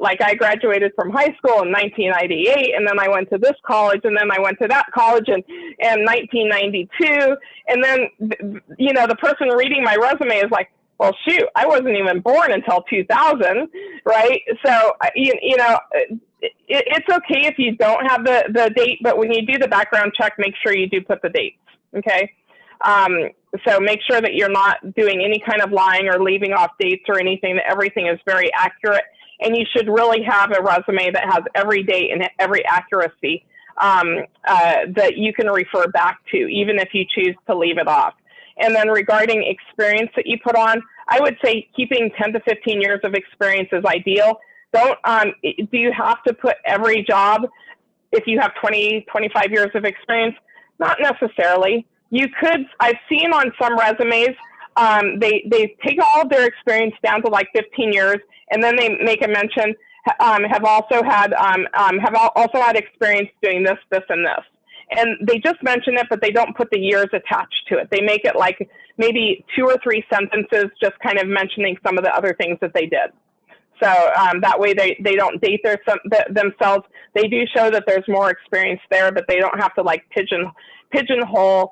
like I graduated from high school in 1998, and then I went to this college, and then I went to that college in 1992, and then, the person reading my resume is like, well, shoot, I wasn't even born until 2000, right? So, it's okay if you don't have the date, but when you do the background check, make sure you do put the dates, okay? So make sure that you're not doing any kind of lying or leaving off dates or anything, that everything is very accurate. And you should really have a resume that has every date and every accuracy that you can refer back to, even if you choose to leave it off. And then regarding experience that you put on, I would say keeping 10 to 15 years of experience is ideal. Do you have to put every job if you have 20, 25 years of experience? Not necessarily. You could, I've seen on some resumes, they take all of their experience down to like 15 years, and then they make a mention, have also had experience doing this, this, and this. And they just mention it, but they don't put the years attached to it. They make it like maybe 2 or 3 sentences, just kind of mentioning some of the other things that they did. So that way they don't date themselves. They do show that there's more experience there, but they don't have to like pigeonhole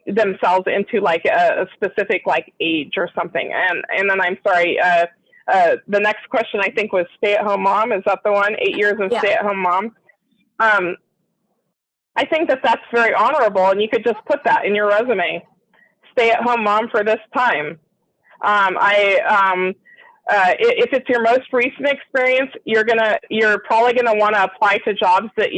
themselves into like a specific like age or something. And then I'm sorry, the next question I think was stay-at-home mom. Is that the one? 8 years of stay-at-home mom. I think that that's very honorable, and you could just put that in your resume. Stay-at-home mom for this time. if it's your most recent experience, you're probably gonna want to apply to jobs that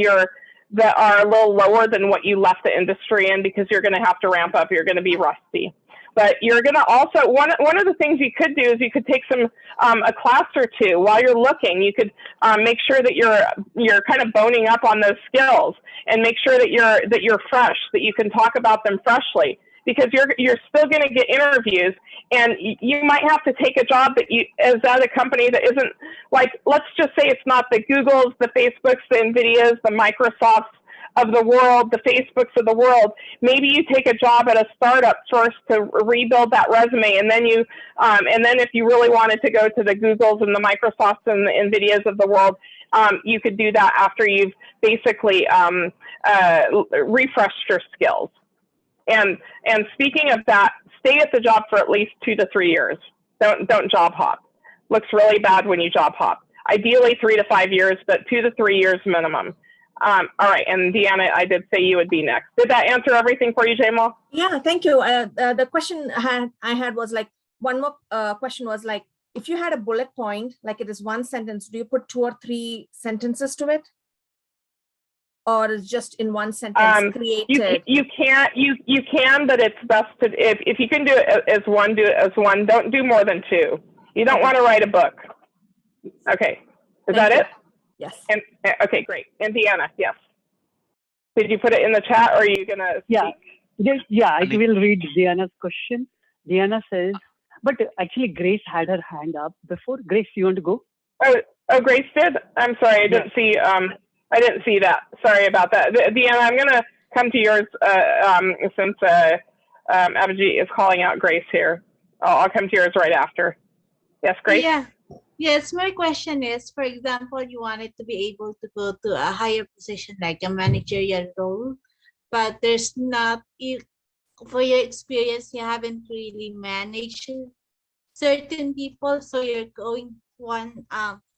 are a little lower than what you left the industry in, because you're going to have to ramp up. You're going to be rusty. But you're going to also, one of the things you could do is you could take a class or two while you're looking. You could make sure that you're kind of boning up on those skills, and make sure that you're fresh, that you can talk about them freshly, because you're still going to get interviews, and you might have to take a job that is at a company that isn't, like, let's just say it's not the Googles, the Facebooks, the NVIDIAs, the Microsofts of the world, the Facebooks of the world. Maybe you take a job at a startup first to rebuild that resume, and then if you really wanted to go to the Googles and the Microsofts and the NVIDIAs of the world, you could do that after you've basically refreshed your skills. And speaking of that, stay at the job for at least 2 to 3 years. Don't job hop. Looks really bad when you job hop. Ideally 3 to 5 years, but 2 to 3 years minimum. All right, and Deanna, I did say you would be next. Did that answer everything for you, Jamal? Yeah, thank you. The question I had was like, one more question was like, if you had a bullet point, like it is one sentence, do you put 2 or 3 sentences to it? Or is just in one sentence created? You can, but it's best to, if you can do it as one, do it as one. Don't do more than 2. You don't want to write a book. Okay, is that it? Yes. And okay, great. And Deanna, yes. Did you put it in the chat, or are you gonna speak? Yeah, I will read Deanna's question. Deanna says, but actually Grace had her hand up before. Grace, you want to go? Oh, Grace did? I'm sorry, I didn't see. I didn't see that. Sorry about that. Deanna, I'm gonna come to yours since Abhijit is calling out Grace here. I'll come to yours right after. Yes, Grace? Yeah. Yes, my question is, for example, you wanted to be able to go to a higher position like a managerial role, but there's not, for your experience, you haven't really managed certain people, so you're going one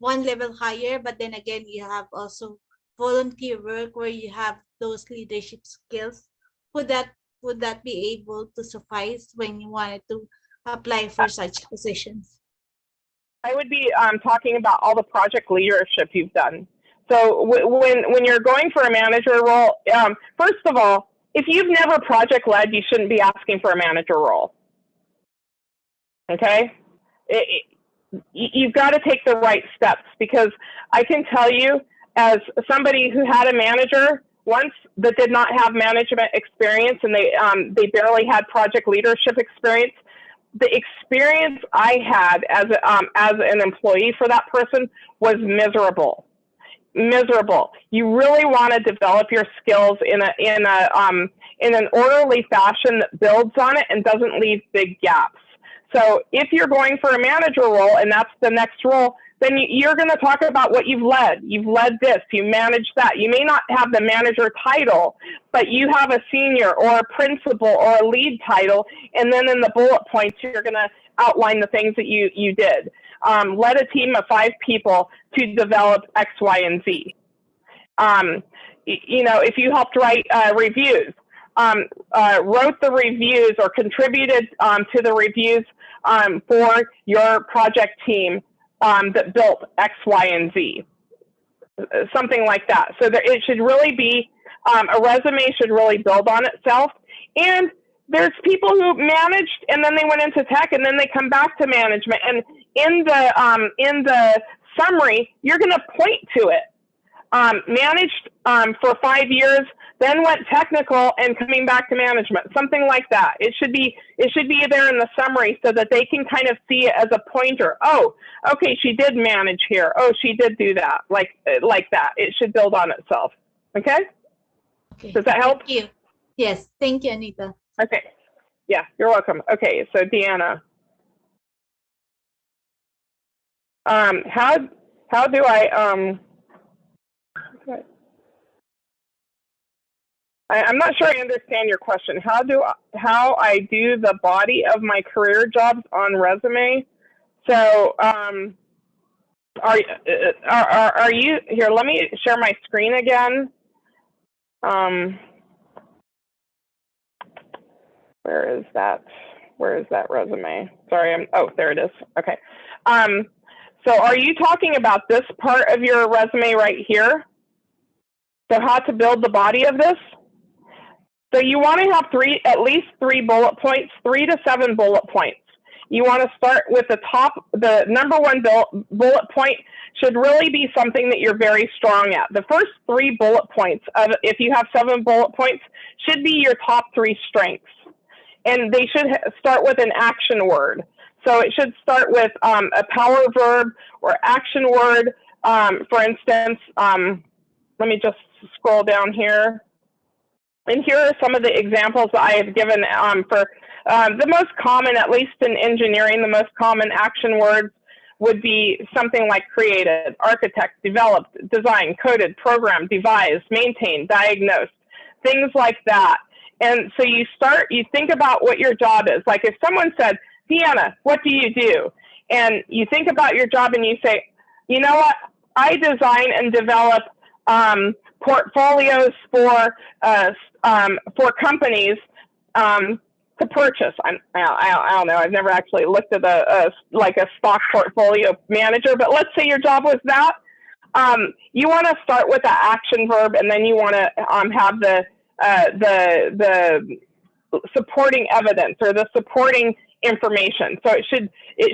level higher, but then again, you have also volunteer work where you have those leadership skills. Would that be able to suffice when you wanted to apply for such positions? I would be talking about all the project leadership you've done. So when you're going for a manager role, first of all, if you've never project led, you shouldn't be asking for a manager role. Okay? You've got to take the right steps, because I can tell you, as somebody who had a manager once that did not have management experience, and they barely had project leadership experience, the experience I had as an employee for that person was miserable. Miserable. You really want to develop your skills in an orderly fashion that builds on it and doesn't leave big gaps. So if you're going for a manager role and that's the next role, then you're going to talk about what you've led. You've led this, you managed that. You may not have the manager title, but you have a senior or a principal or a lead title. And then in the bullet points, you're going to outline the things that you did. Led a team of 5 people to develop X, Y, and Z. If you helped write reviews, wrote the reviews or contributed to the reviews for your project team that built X, Y, and Z, something like that. So that it should really be, a resume should really build on itself. And there's people who managed and then they went into tech and then they come back to management. And in the summary, you're going to point to it. Managed for 5 years, then went technical and coming back to management, something like that. It should be there in the summary so that they can kind of see it as a pointer. Oh, okay, she did manage here. Oh, she did do that, like that. It should build on itself. Okay? Does that help? Thank you. Yes, thank you, Anita. Okay. Yeah, you're welcome. Okay, so Deanna. How do I I'm not sure I understand your question. How I do the body of my career jobs on resume? So are you here? Let me share my screen again. Where is that resume? Sorry, oh, there it is. Okay. So are you talking about this part of your resume right here? So how to build the body of this? So you want to have at least 3 bullet points, 3 to 7 bullet points. You want to start with the number 1 bullet point should really be something that you're very strong at. The first 3 bullet points, if you have 7 bullet points, should be your top 3 strengths. And they should start with an action word. So it should start with a power verb or action word. For instance, let me just scroll down here. And here are some of the examples that I have given for the most common, at least in engineering, the most common action words would be something like created, architect, developed, designed, coded, programmed, devised, maintained, diagnosed, things like that. And so you think about what your job is. Like if someone said, Deanna, what do you do? And you think about your job and you say, you know what, I design and develop portfolios for companies to purchase. I don't know. I've never actually looked at a stock portfolio manager, but let's say your job was that. You want to start with the action verb, and then you want to have the supporting evidence or the supporting information. So it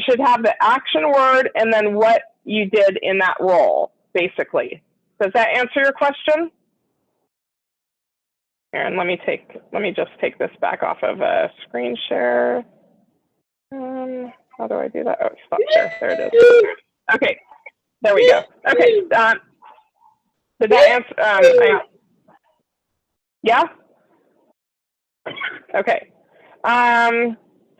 should have the action word and then what you did in that role, basically. Does that answer your question? Aaron, let me just take this back off of a screen share. How do I do that? Oh, stop share. There it is. Okay, there we go. Okay, did that answer? Yeah. Okay.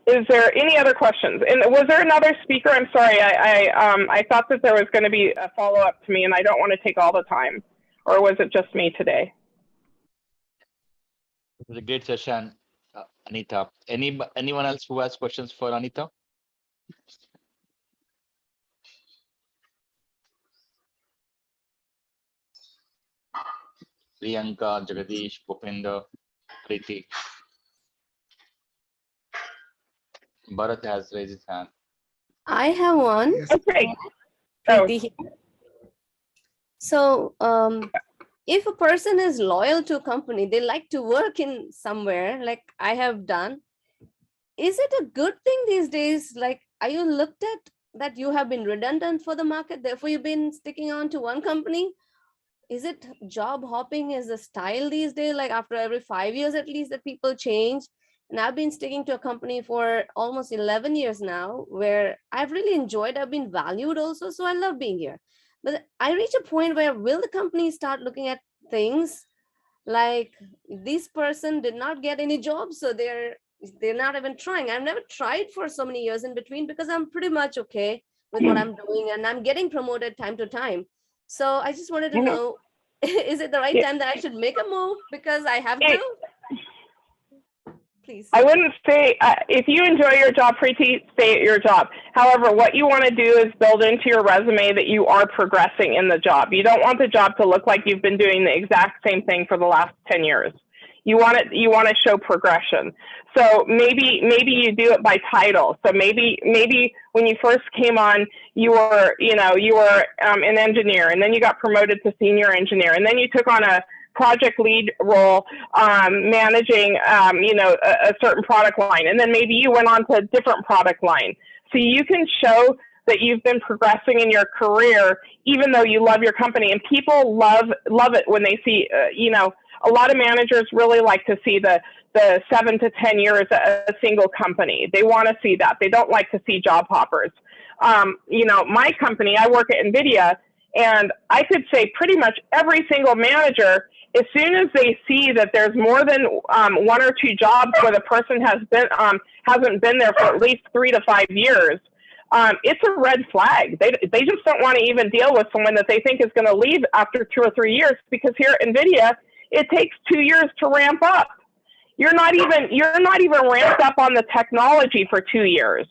Is there any other questions? And was there another speaker? I'm sorry. I thought that there was going to be a follow up to me, and I don't want to take all the time. Or was it just me today? It was a great session, Anita. Anyone else who has questions for Anita? Priyanka, Jagadish, Bhupinder, Preeti. Bharat has raised his hand. I have one. Yes. Okay. Preeti here. So if a person is loyal to a company, they like to work in somewhere like I have done. Is it a good thing these days? Like, are you looked at that you have been redundant for the market, therefore you've been sticking on to one company? Is it job hopping is a style these days, like after every 5 years at least that people change? And I've been sticking to a company for almost 11 years now, where I've really enjoyed, I've been valued also, so I love being here. But I reach a point where will the company start looking at things like this person did not get any jobs, so they're not even trying. I've never tried for so many years in between because I'm pretty much okay with what I'm doing and I'm getting promoted time to time. So I just wanted to know, is it the right time that I should make a move because I have to? Please. I wouldn't say, if you enjoy your job, Preeti, stay at your job. However, what you want to do is build into your resume that you are progressing in the job. You don't want the job to look like you've been doing the exact same thing for the last 10 years. You want to show progression. So maybe you do it by title. So maybe when you first came on, you were an engineer, and then you got promoted to senior engineer, and then you took on a project lead role, managing, a certain product line. And then maybe you went on to a different product line. So you can show that you've been progressing in your career, even though you love your company. And people love it when they see, a lot of managers really like to see the 7 to 10 years at a single company. They want to see that. They don't like to see job hoppers. My company, I work at NVIDIA, and I could say pretty much every single manager, as soon as they see that there's more than 1 or 2 jobs where the person hasn't been there for at least 3 to 5 years, it's a red flag. They just don't want to even deal with someone that they think is going to leave after 2 or 3 years, because here at NVIDIA, it takes 2 years to ramp up. You're not even ramped up on the technology for 2 years.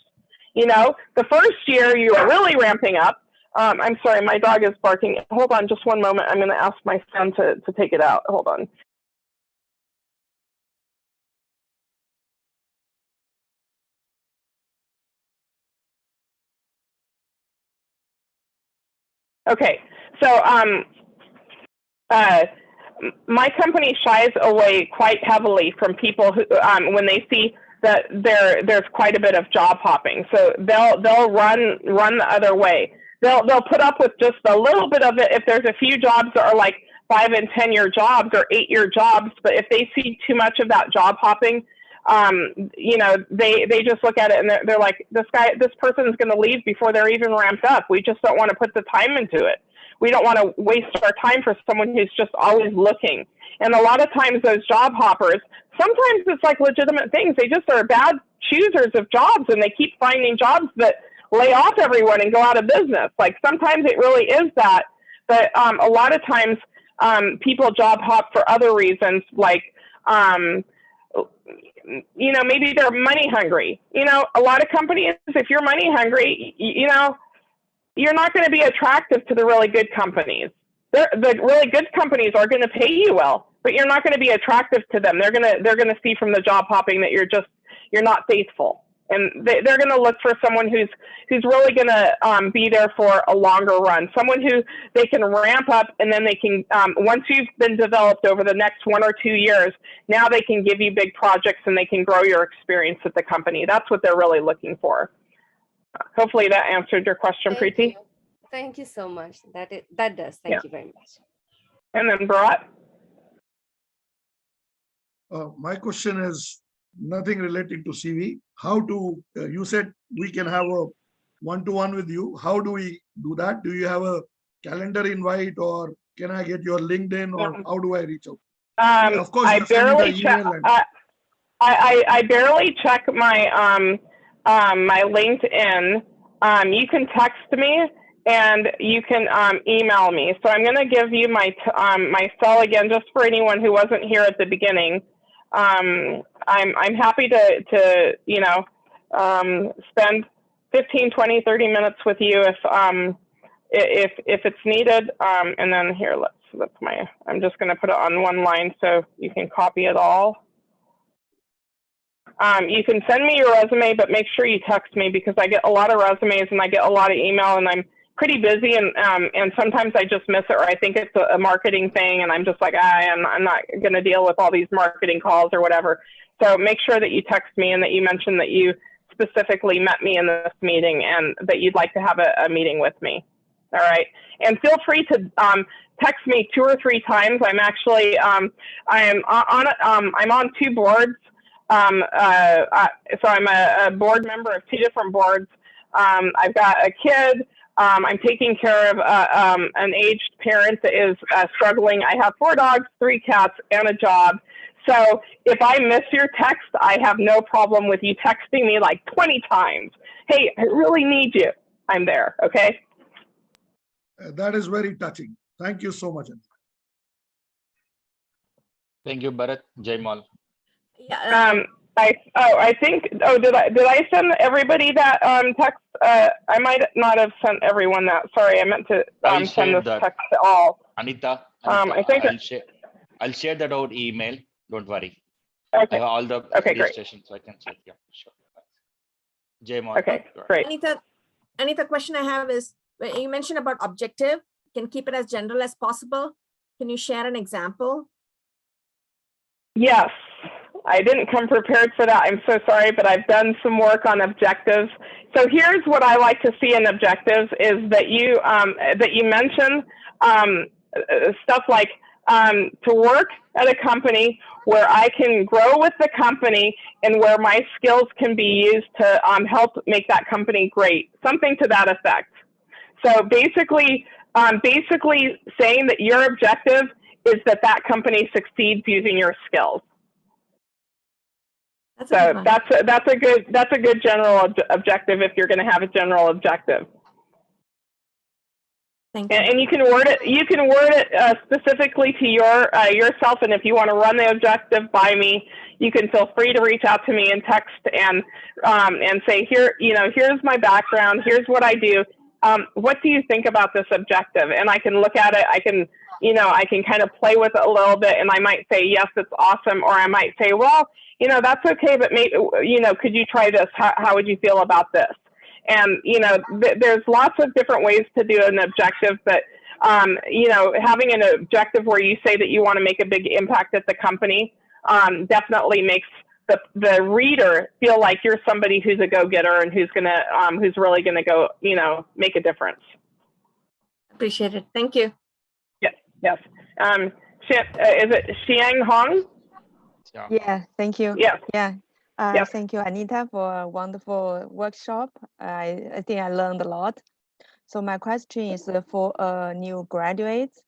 The first year you're really ramping up. I'm sorry, my dog is barking. Hold on just one moment. I'm going to ask my son to take it out. Hold on. Okay, so my company shies away quite heavily from people who, when they see that there's quite a bit of job hopping. So they'll run the other way. They'll put up with just a little bit of it if there's a few jobs that are like 5 and 10 year jobs or 8 year jobs. But if they see too much of that job hopping, you know, they just look at it and they're like, this person is going to leave before they're even ramped up. We just don't want to put the time into it. We don't want to waste our time for someone who's just always looking. And a lot of times those job hoppers, sometimes it's like legitimate things. They just are bad choosers of jobs and they keep finding jobs that lay off everyone and go out of business. Like sometimes it really is that, but a lot of times people job hop for other reasons, like, you know, maybe they're money hungry. You know, a lot of companies, if you're money hungry, you know, you're not going to be attractive to the really good companies. The really good companies are going to pay you well, but you're not going to be attractive to them. They're going to see from the job hopping that you're not faithful, and they're going to look for someone who's really going to be there for a longer run, someone who they can ramp up, and then they can once you've been developed over the next 1 or 2 years, now they can give you big projects and they can grow your experience at the company. That's what they're really looking for. Hopefully that answered your question, Thank Preeti. you. Thank you so much. That does. Thank you very much. And then Bharat. My question is nothing relating to CV. How to, you said we can have a one-to-one with you. How do we do that? Do you have a calendar invite or can I get your LinkedIn or how do I reach out? Of course, I barely check. I barely check my my LinkedIn. You can text me and you can email me. So I'm going to give you my my cell again, just for anyone who wasn't here at the beginning. I'm happy to you know spend 15, 20, 30 minutes with you if it's needed. And then here, let's I'm just going to put it on one line so you can copy it all. You can send me your resume, but make sure you text me because I get a lot of resumes and I get a lot of email and I'm pretty busy and sometimes I just miss it or I think it's a marketing thing and I'm just like, I'm not going to deal with all these marketing calls or whatever. So make sure that you text me and that you mention that you specifically met me in this meeting and that you'd like to have a meeting with me. All right. And feel free to text me 2 or 3 times. I'm actually, I'm on 2 boards. So I'm a board member of 2 different boards. I've got a kid. I'm taking care of an aged parent that is struggling. I have 4 dogs, 3 cats, and a job. So if I miss your text, I have no problem with you texting me like 20 times. Hey, I really need you. I'm there. Okay. That is very touching. Thank you so much. Thank you, Bharat. Jaimal. Yeah. I think. Oh, did I send everybody that text? I might not have sent everyone that. Sorry, I meant to send this text to all. Anita, I think I'll share that out email. Don't worry. Okay. I have all the registrations, so I can check. Yeah, sure. Jaimal. Okay, great. Anita, question I have is, when you mentioned about objective, can keep it as general as possible. Can you share an example? Yes, I didn't come prepared for that. I'm so sorry, but I've done some work on objectives. So here's what I like to see in objectives is that you mention stuff like to work at a company where I can grow with the company and where my skills can be used to help make that company great, something to that effect. So basically saying that your objective is that company succeeds using your skills. That's a good general objective if you're going to have a general objective. Thank you. And you can word it specifically to yourself. And if you want to run the objective by me, you can feel free to reach out to me and text and say, here's my background. Here's what I do. What do you think about this objective? And I can look at it. I can kind of play with it a little bit. And I might say, yes, it's awesome. Or I might say, well, that's okay, but maybe, could you try this? How would you feel about this? And, you know, there's lots of different ways to do an objective, but, you know, having an objective where you say that you want to make a big impact at the company definitely makes the reader feel like you're somebody who's a go-getter and who's really gonna go, you know, make a difference. Appreciate it. Thank you. Yes, yes. Is it Xiang Hong? Yeah, thank you. Yes. Yeah. Yes. Thank you, Anita, for a wonderful workshop. I think I learned a lot. So my question is for new graduates.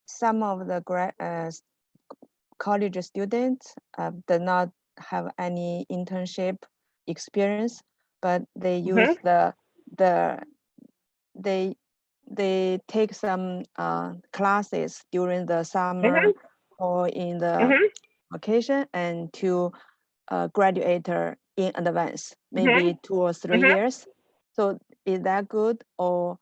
Some of the college students do not have any internship experience, but they use they take some classes during the summer or in the vacation and to graduate in advance, maybe 2 or 3 years. So is that good, or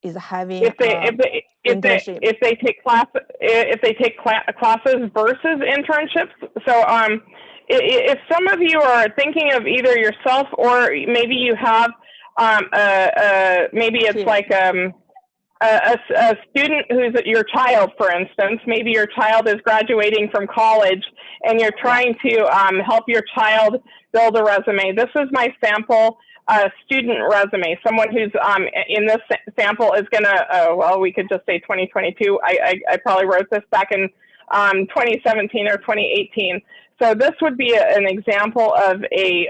is having if they take classes versus internships? So if some of you are thinking of either yourself or maybe you have maybe it's like a student who's your child, for instance. Maybe your child is graduating from college and you're trying to help your child build a resume. This is my sample student resume. Someone who's in this sample is gonna, well, we could just say 2022. I probably wrote this back in 2017 or 2018. So this would be an example of a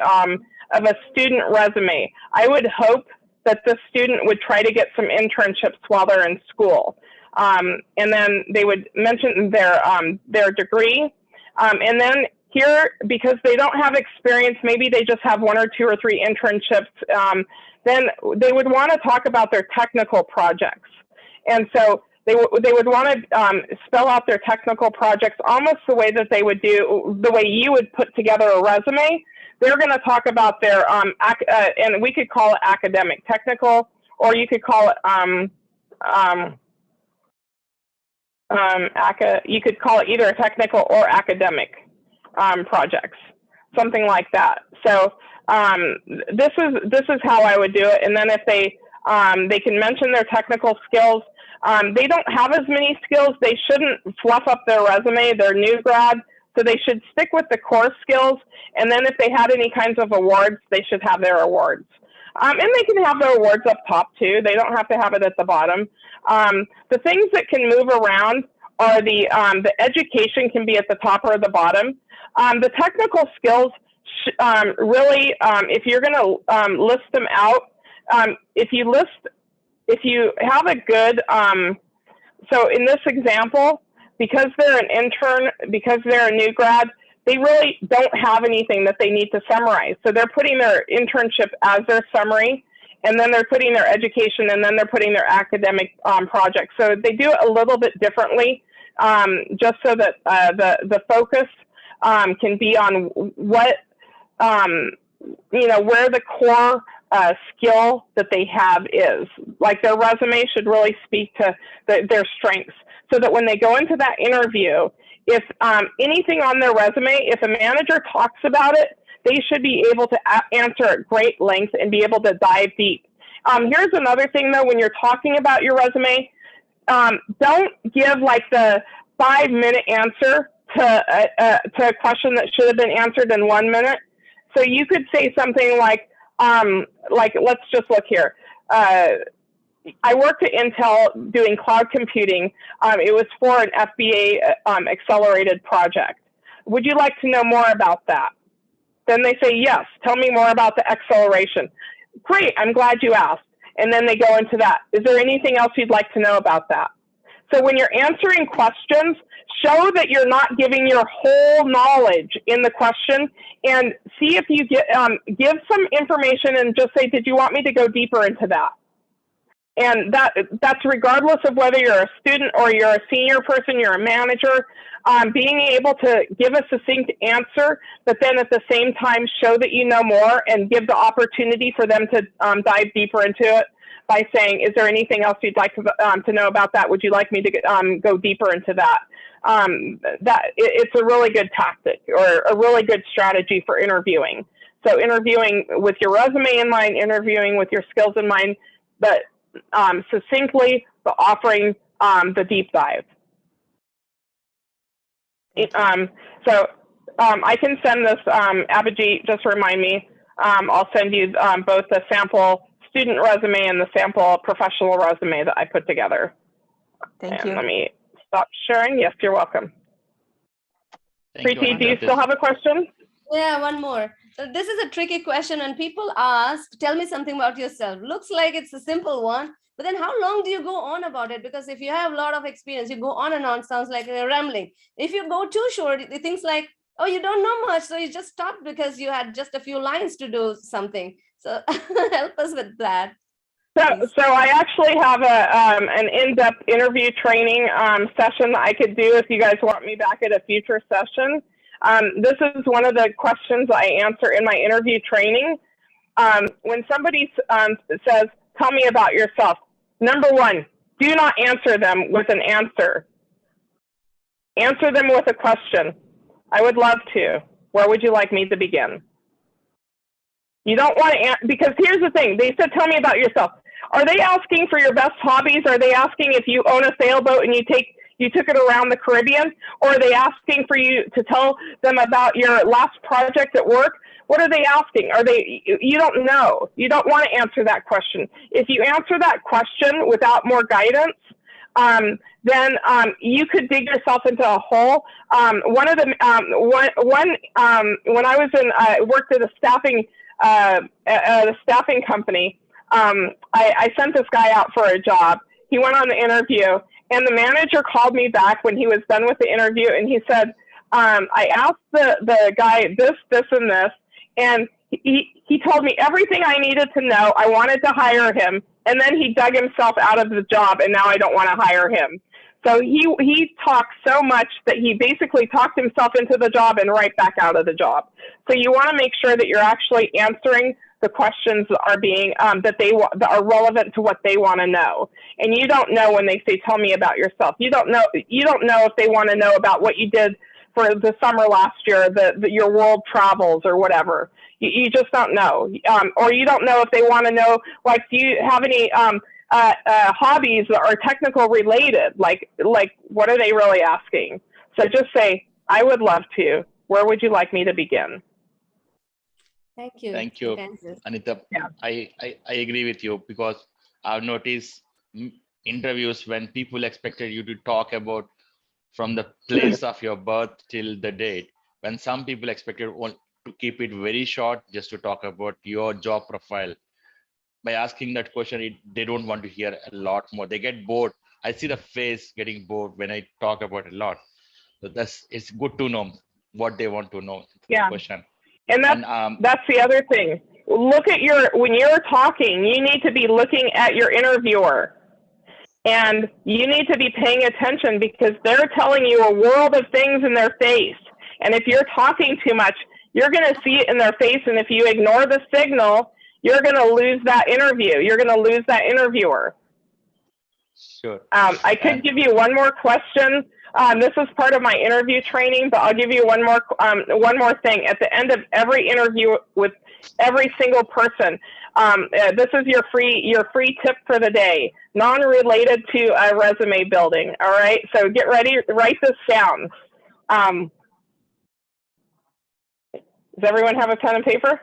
student resume. I would hope that the student would try to get some internships while they're in school. And then they would mention their degree. And then here, because they don't have experience, maybe they just have 1 or 2 or 3 internships, then they would want to talk about their technical projects. And so they would want to spell out their technical projects almost the way that they would do, the way you would put together a resume. They're going to talk about their, and we could call it academic technical, or you could call it, you could call it either technical or academic projects, something like that. So this is how I would do it. And then if they can mention their technical skills. They don't have as many skills. They shouldn't fluff up their resume. They're new grad. So they should stick with the core skills. And then if they had any kinds of awards, they should have their awards. And they can have their awards up top too. They don't have to have it at the bottom. The things that can move around are the education can be at the top or the bottom. The technical skills, really, if you're going to list them out, if you have a good, so in this example, because they're an intern, because they're a new grad, they really don't have anything that they need to summarize. So they're putting their internship as their summary, and then they're putting their education, and then they're putting their academic projects. So they do it a little bit differently, just so that the focus can be on what, where the core skill that they have is. Like their resume should really speak to their strengths, so that when they go into that interview, if anything on their resume, if a manager talks about it, they should be able to answer at great length and be able to dive deep. Here's another thing though, when you're talking about your resume, don't give like the 5-minute answer to a question that should have been answered in 1 minute. So you could say something like let's just look here. I worked at Intel doing cloud computing. It was for an FBA accelerated project. Would you like to know more about that? Then they say, yes, tell me more about the acceleration. Great, I'm glad you asked. And then they go into that. Is there anything else you'd like to know about that? So when you're answering questions, show that you're not giving your whole knowledge in the question, and see if you give some information and just say, did you want me to go deeper into that? And that's regardless of whether you're a student or you're a senior person, you're a manager, being able to give a succinct answer, but then at the same time show that you know more and give the opportunity for them to dive deeper into it by saying, is there anything else you'd like to know about that? Would you like me to go deeper into that? It's a really good tactic or a really good strategy for interviewing. So interviewing with your resume in mind, interviewing with your skills in mind, but succinctly, but offering the deep dive. I can send this, Abhijit, just remind me. I'll send you both the sample student resume and the sample professional resume that I put together. Thank you. Let me stop sharing. Yes, you're welcome. Preeti, do you still have a question? Yeah, one more. So this is a tricky question, and people ask, tell me something about yourself. Looks like it's a simple one, but then how long do you go on about it? Because if you have a lot of experience, you go on and on, sounds like you're rambling. If you go too short, it thinks like, oh, you don't know much, so you just stopped because you had just a few lines to do something. So help us with that. So I actually have an in-depth interview training session that I could do if you guys want me back at a future session. This is one of the questions I answer in my interview training. When somebody says, tell me about yourself, number one, do not answer them with an answer. Answer them with a question. I would love to. Where would you like me to begin? You don't want to, because here's the thing. They said, tell me about yourself. Are they asking for your best hobbies? Are they asking if you own a sailboat and you took it around the Caribbean? Or are they asking for you to tell them about your last project at work? What are they asking? You don't know. You don't want to answer that question. If you answer that question without more guidance, then you could dig yourself into a hole. When I worked at a staffing company, I sent this guy out for a job. He went on the interview, and the manager called me back when he was done with the interview, and he said, I asked the guy this, and this, and he told me everything I needed to know. I wanted to hire him, and then he dug himself out of the job, and now I don't want to hire him. So he talked so much that he basically talked himself into the job and right back out of the job. So you want to make sure that you're actually answering the questions that are being that are relevant to what they want to know. And you don't know when they say, "Tell me about yourself." You don't know if they want to know about what you did for the summer last year, your world travels or whatever. You just don't know, or you don't know if they want to know, like, do you have any hobbies that are technical related? Like what are they really asking? So just say, "I would love to. Where would you like me to begin?" Thank you. Thank you, Anita. Yeah. I agree with you, because I've noticed interviews when people expected you to talk about from the place of your birth till the date, when some people expected to keep it very short, just to talk about your job profile. By asking that question, they don't want to hear a lot more. They get bored. I see the face getting bored when I talk about a lot. So it's good to know what they want to know. Yeah. Question. And that's the other thing. Look at when you're talking, you need to be looking at your interviewer. And you need to be paying attention, because they're telling you a world of things in their face. And if you're talking too much, you're going to see it in their face. And if you ignore the signal, you're going to lose that interview. You're going to lose that interviewer. Sure. I could give you one more question. This is part of my interview training, but I'll give you one more thing. At the end of every interview with every single person, this is your free tip for the day, non-related to resume building. All right, so get ready, write this down. Does everyone have a pen and paper?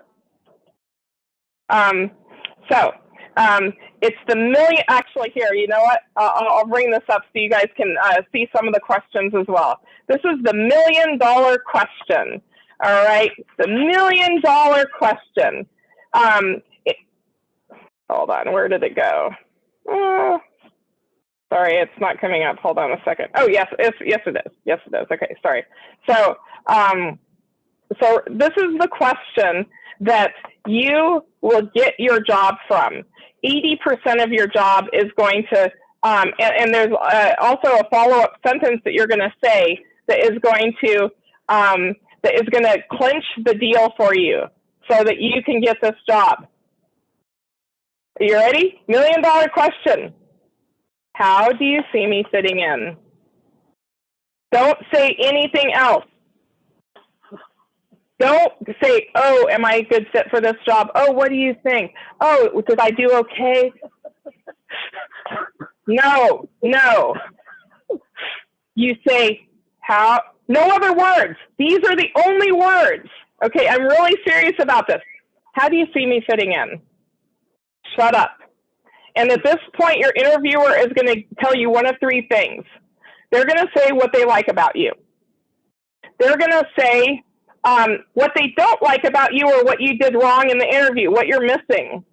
It's the million, actually here, you know what? I'll bring this up so you guys can see some of the questions as well. This is the $1 million question. All right, the $1 million question. Hold on, where did it go? Sorry, it's not coming up. Hold on a second. Oh, yes, yes it is. Yes, it is. Okay, sorry. So, so this is the question that you will get your job from. 80% of your job is going to, and there's also a follow-up sentence that you're going to say that is going to clinch the deal for you so that you can get this job. Are you ready? $1 million question. How do you see me fitting in? Don't say anything else. Don't say, oh, am I a good fit for this job? Oh, what do you think? Oh, did I do okay? No, no. You say, how? No other words. These are the only words. Okay, I'm really serious about this. How do you see me fitting in? Shut up. And at this point, your interviewer is going to tell you one of three things. They're going to say what they like about you. They're going to say what they don't like about you or what you did wrong in the interview, what you're missing.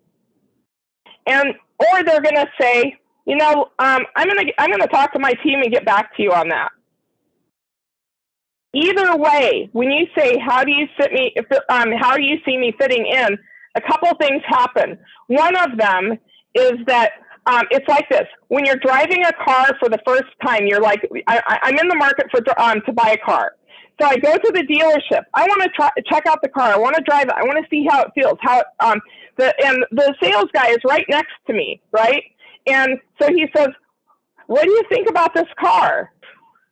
Or they're going to say, you know, I'm going to talk to my team and get back to you on that. Either way, when you say, how do you see me fitting in, a couple things happen. One of them is that it's like this. When you're driving a car for the first time, you're like, I'm in the market to buy a car. So I go to the dealership. I want to check out the car. I want to drive it. I want to see how it feels. And the sales guy is right next to me, right? And so he says, what do you think about this car?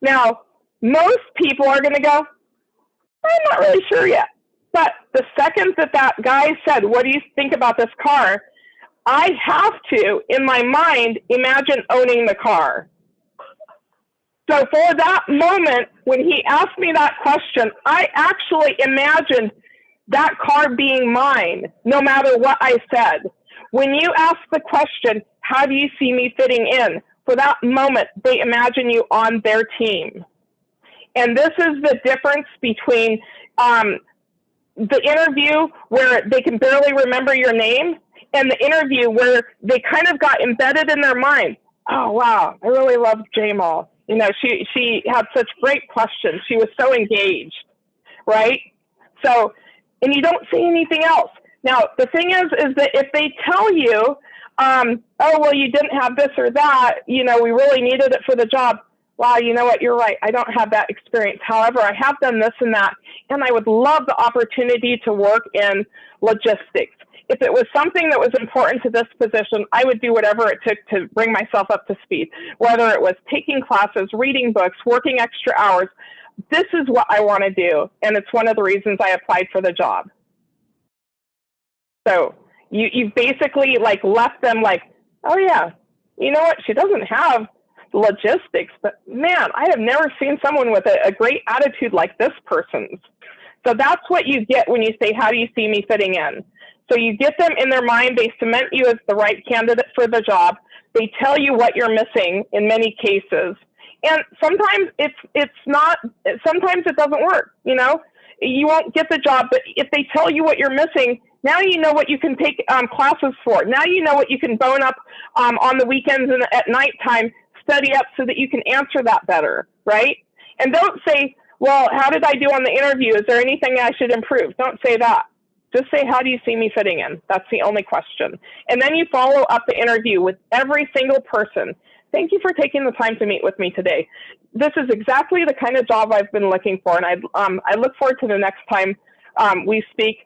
Now, most people are going to go, I'm not really sure yet. But the second that guy said, what do you think about this car? I have to, in my mind, imagine owning the car. So for that moment, when he asked me that question, I actually imagined that car being mine, no matter what I said. When you ask the question, how do you see me fitting in? For that moment, they imagine you on their team. And this is the difference between the interview where they can barely remember your name and the interview where they kind of got embedded in their mind. Oh, wow, I really love Jamal. You know, she had such great questions. She was so engaged, right? So, and you don't say anything else. Now, the thing is that if they tell you, oh, well, you didn't have this or that, you know, we really needed it for the job. Wow, you know what, you're right. I don't have that experience. However, I have done this and that, and I would love the opportunity to work in logistics. If it was something that was important to this position, I would do whatever it took to bring myself up to speed, whether it was taking classes, reading books, working extra hours. This is what I want to do, and it's one of the reasons I applied for the job. So you've basically like left them like, oh yeah, you know what, she doesn't have logistics, but man, I have never seen someone with a great attitude like this person's. So that's what you get when you say, how do you see me fitting in? So you get them in their mind, they cement you as the right candidate for the job. They tell you what you're missing in many cases. And sometimes sometimes it doesn't work, you know? You won't get the job, but if they tell you what you're missing, now you know what you can take classes for. Now you know what you can bone up on the weekends and at nighttime, study up so that you can answer that better, right? And don't say, well, how did I do on the interview? Is there anything I should improve? Don't say that. Just say, how do you see me fitting in? That's the only question. And then you follow up the interview with every single person. Thank you for taking the time to meet with me today. This is exactly the kind of job I've been looking for, and I look forward to the next time we speak.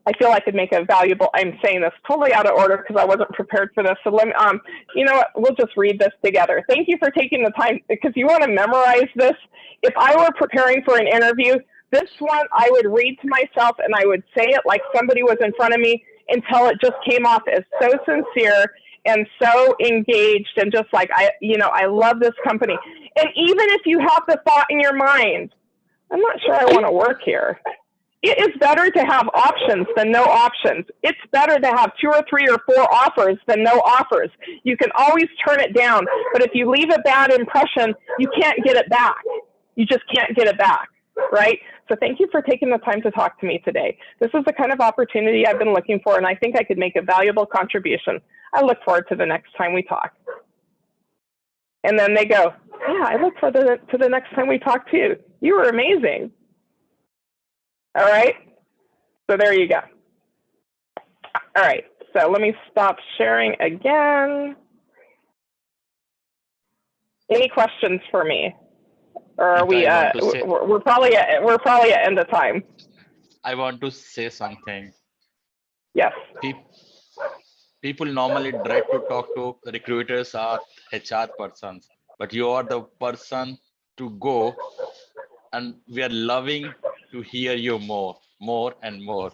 I feel I could make a valuable, I'm saying this totally out of order because I wasn't prepared for this. So let me, you know what, we'll just read this together. Thank you for taking the time, because you want to memorize this. If I were preparing for an interview, this one I would read to myself and I would say it like somebody was in front of me until it just came off as so sincere and so engaged and just like, I love this company. And even if you have the thought in your mind, I'm not sure I want to work here. It is better to have options than no options. It's better to have 2 or 3 or 4 offers than no offers. You can always turn it down, but if you leave a bad impression, you can't get it back. You just can't get it back, right? So thank you for taking the time to talk to me today. This is the kind of opportunity I've been looking for, and I think I could make a valuable contribution. I look forward to the next time we talk. And then they go, yeah, I look forward to the next time we talk too. You were amazing. All right, so there you go. All right, so let me stop sharing again. Any questions for me? Or are we? We're probably at end of time. I want to say something. Yes. People normally dread to talk to recruiters or HR persons, but you are the person to go, and we are loving to hear you more and more.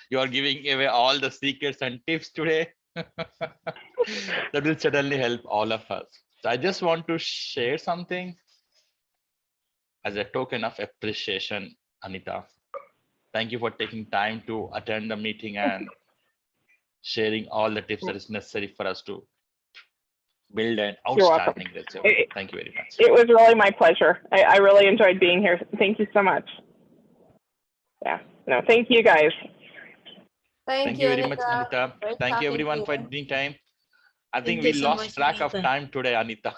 You are giving away all the secrets and tips today. That will certainly help all of us. So I just want to share something as a token of appreciation, Anita. Thank you for taking time to attend the meeting and sharing all the tips that is necessary for us to build an You're welcome. outstanding resume. Thank you very much. It was really my pleasure. I really enjoyed being here. Thank you so much. Yeah, no, thank you guys. Thank you very much, Anita. Great Thank you talking to everyone you. for taking time. I think Thank we you so lost much, track of Anita. time today, Anita.